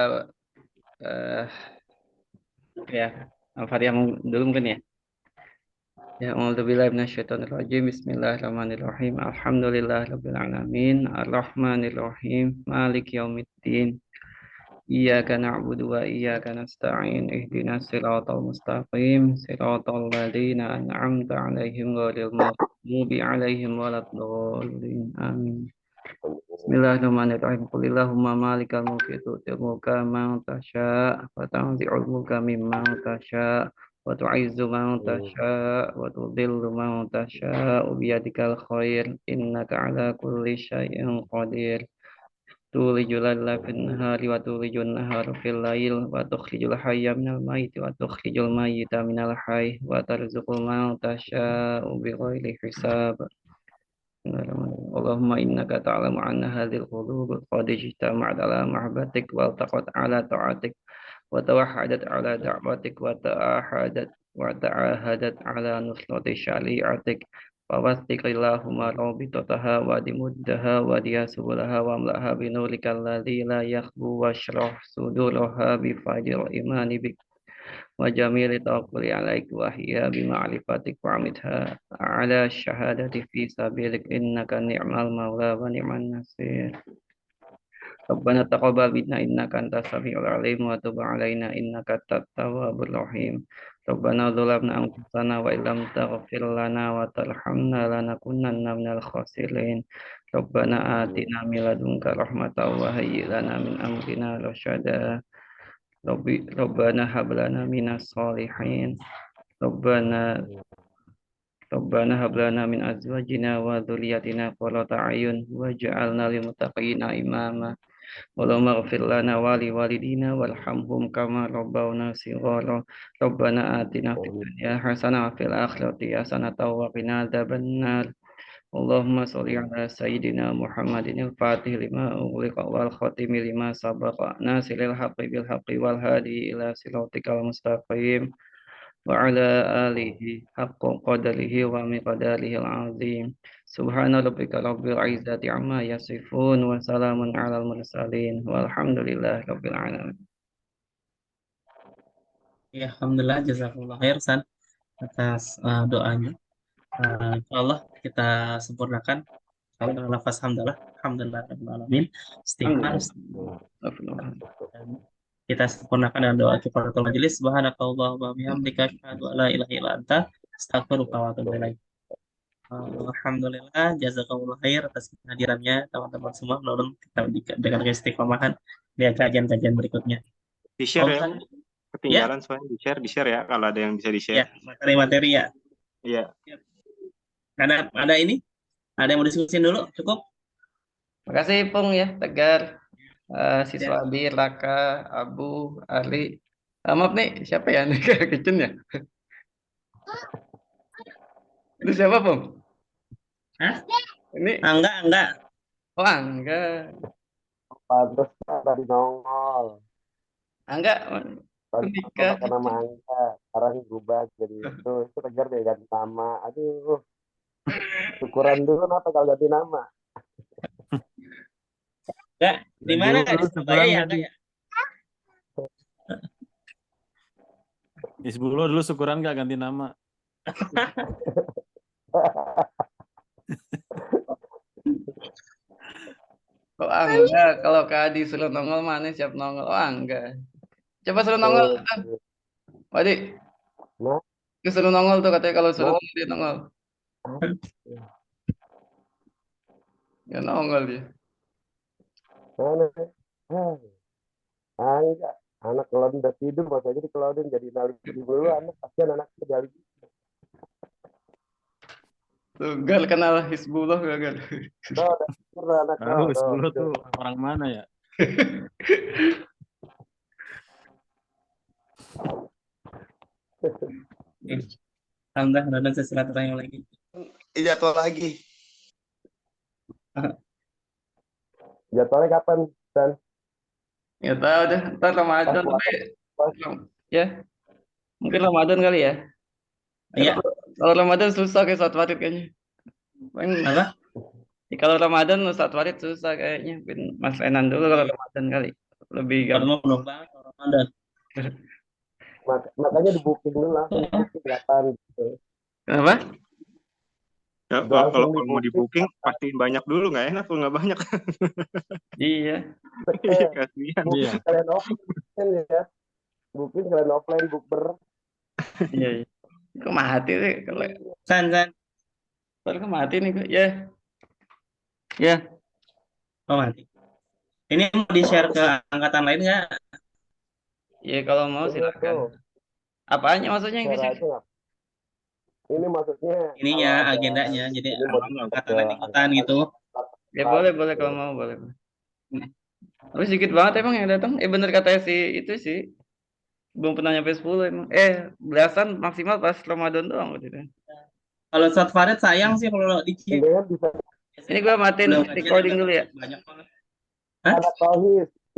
ya Al-Fatihah dulu mungkin ya. Ya, a'udzubillahi minasyaitonirrajim. Bismillahirrahmanirrahim. Alhamdulillahirabbil alamin. Arrahmanirrahim. Maliki yaumiddin. Iyyaka na'budu wa iyyaka nasta'in. Ihdinas siratal mustaqim. Siratal ladzina an'amta 'alaihim ghairil maghdubi 'alaihim waladdallin. Amin. Bismillahirrahmanirrahim. Qulillahumma malikal mulki tu'til mulka man tasya' wa tanzi'ul mulka mimman tasya' wa tu'izzu man tasya' wa tudhillu man tasya' biyadikal khair innaka 'ala kulli syai'in qadir. Tulijul laila fin nahari wa tulijun nahara fil lail wa tukhrijul hayya minal mayyiti wa tukhrijul mayyita minal hayy wa tarzuqu man tasya' bighairi hisab. Allahumma innaka ta'lamu anna hadhil qulub qad ijtama'at ala mahabbatik wa taqat ala ta'atik wa tawahhadat ala da'watik wa ta'ahadat ala nusrati syari'atik fawathiq Allahumma rabitataha wa dimuddaha wa diyasubulaha wa amlaha binurika alladhi la yakhbu wa syrah suduraha bifajir imani bik wa jamili tawakkuli alaik wa hiya bima'rifatik wa amitha ala syahadati fi sabilik innaka ni'mal maula wa ni'man nasir. Rabbana taqabbal minna innaka antas samiul alim wa tub alaina innaka at-tawwabur rahim. Rabbana dzalamna anfusana wa illam taghfir lana wa tarhamna lanakunanna minal khasirin. Rabbana atina min ladunka rahmatan wa hayyi lana min amrina rasyada. Rabbana hab lana minas solihin. Rabbana hab lana min azwajina wa dzurriyyatina qurrata a'yun waj'alna lil muttaqina imama. Allahumma ighfir lana wa li walidina warhamhum kama rabbawna shighara. Rabbana atina fid dunya hasanah wa fil akhirati hasanah wa qina adzabannar. Allahumma sholli ala sayyidina Muhammadin al-Fatih lima ughliqa wal khatimi lima sabaqa nasiril haqqi bil haqqi wal hadi ila siratikal mustaqim wa ala alihi haqqa qadarihi wa miqdarihi al-azim. Subhana rabbika rabbil izzati amma yasifun wa salamun alal mursalin walhamdulillahi rabbil alamin. Ya, alhamdulillah jazakallah khair San atas doanya. Insya Allah kita sempurnakan kalau dengan lafaz hamdalah, alhamdulillah rabbil alamin, istighfar, Alhamdulillah. dan kita sempurnakan dengan doa kifaratul majelis. Subhanakallahumma wa bihamdika asyhadu an la ilaha illa anta astaghfiruka wa atubu ilaik. Alhamdulillah, jazakallah khair atas kehadirannya teman-teman semua. Mudah-mudahan kita dengan keistiqomahan di kajian-kajian berikutnya. Di share ya, Om, ya, ketinggalan soalnya di share ya kalau ada yang bisa di ya, share. materi-materi ya. Iya. Ada ini? Ada yang mau diskusin dulu? Cukup? Makasih Pung ya, Tegar, siswa Adi, Raka, Abu, Ali. Maaf nih, siapa ya? Kecun ya? Itu siapa Pung? Hah? Ini, Enggak. oh Angga. Pantes tadi nongol. Angga, Tadi nikah. pakai nama Angga, sekarang berubah jadi itu Tegar dia ganti nama. Aduh, syukuran dulu kenapa kalau ganti nama. Enggak. Di mana? Dulu Di Surabaya ya, syukuran enggak ya? Isbulo dulu syukuran nggak ganti nama. Oh Angga, kalau Kak Adi suruh nongol mana siap nongol. Oh Angga. Coba suruh nongol. Wadik, Nah, suruh nongol tuh katanya kalau suruh nongol dia nongol. Ya nongol dia. mana? Angga, anak kalau udah tidur masa jadi kalau jadi nalik dulu anak kasihan anak jadi Tuh, Gal kenal Hizbullah gagal. udah tidur anak Tahu Isbulo tuh orang mana ya? Alhamdulillah, dan saya silaturahmi lagi. jadwal lagi. Jadwalnya kapan, Dan? Ya tahu deh, ntar Ramadan tapi ya mungkin Ramadan kali ya. Iya. Kalau Ramadan susah kayak Ustadz Farid kayaknya. Apa? Ya, kalau Ramadan Ustadz Farid susah kayaknya. Mungkin Mas Renan dulu kalau Ramadan kali. Lebih gampang. Penuh banget Ramadan. Makanya di booking dulu langsung booking kapan gitu. Kenapa? Ya, kalau mau di booking pastiin banyak dulu, nggak enak kalau nggak banyak. Iya. Kasihan. Booking kalian offline ya. Booking kalian offline bukber. Iya. Kok mati sih kalau San. kok mati nih kok. Ya. Ya. Oh, mati. Ini mau di-share ke angkatan lain nggak? Ya kalau mau silakan. Apanya maksudnya yang Share bisa? aja nggak? Ini maksudnya Ininya kalau ada agendanya. Jadi ini mau angkatan lain ikutan gitu. Ya boleh kalau mau boleh. Tapi sedikit banget emang yang datang. Bener kata si itu sih. Belum pernah nyampe 10 emang. Belasan maksimal pas Ramadan doang waktu itu. Kalau Ustadz Farid sayang sih kalau di Sebenarnya bisa Ini gua matiin recording dulu ya. Banyak banget. ada tauhid.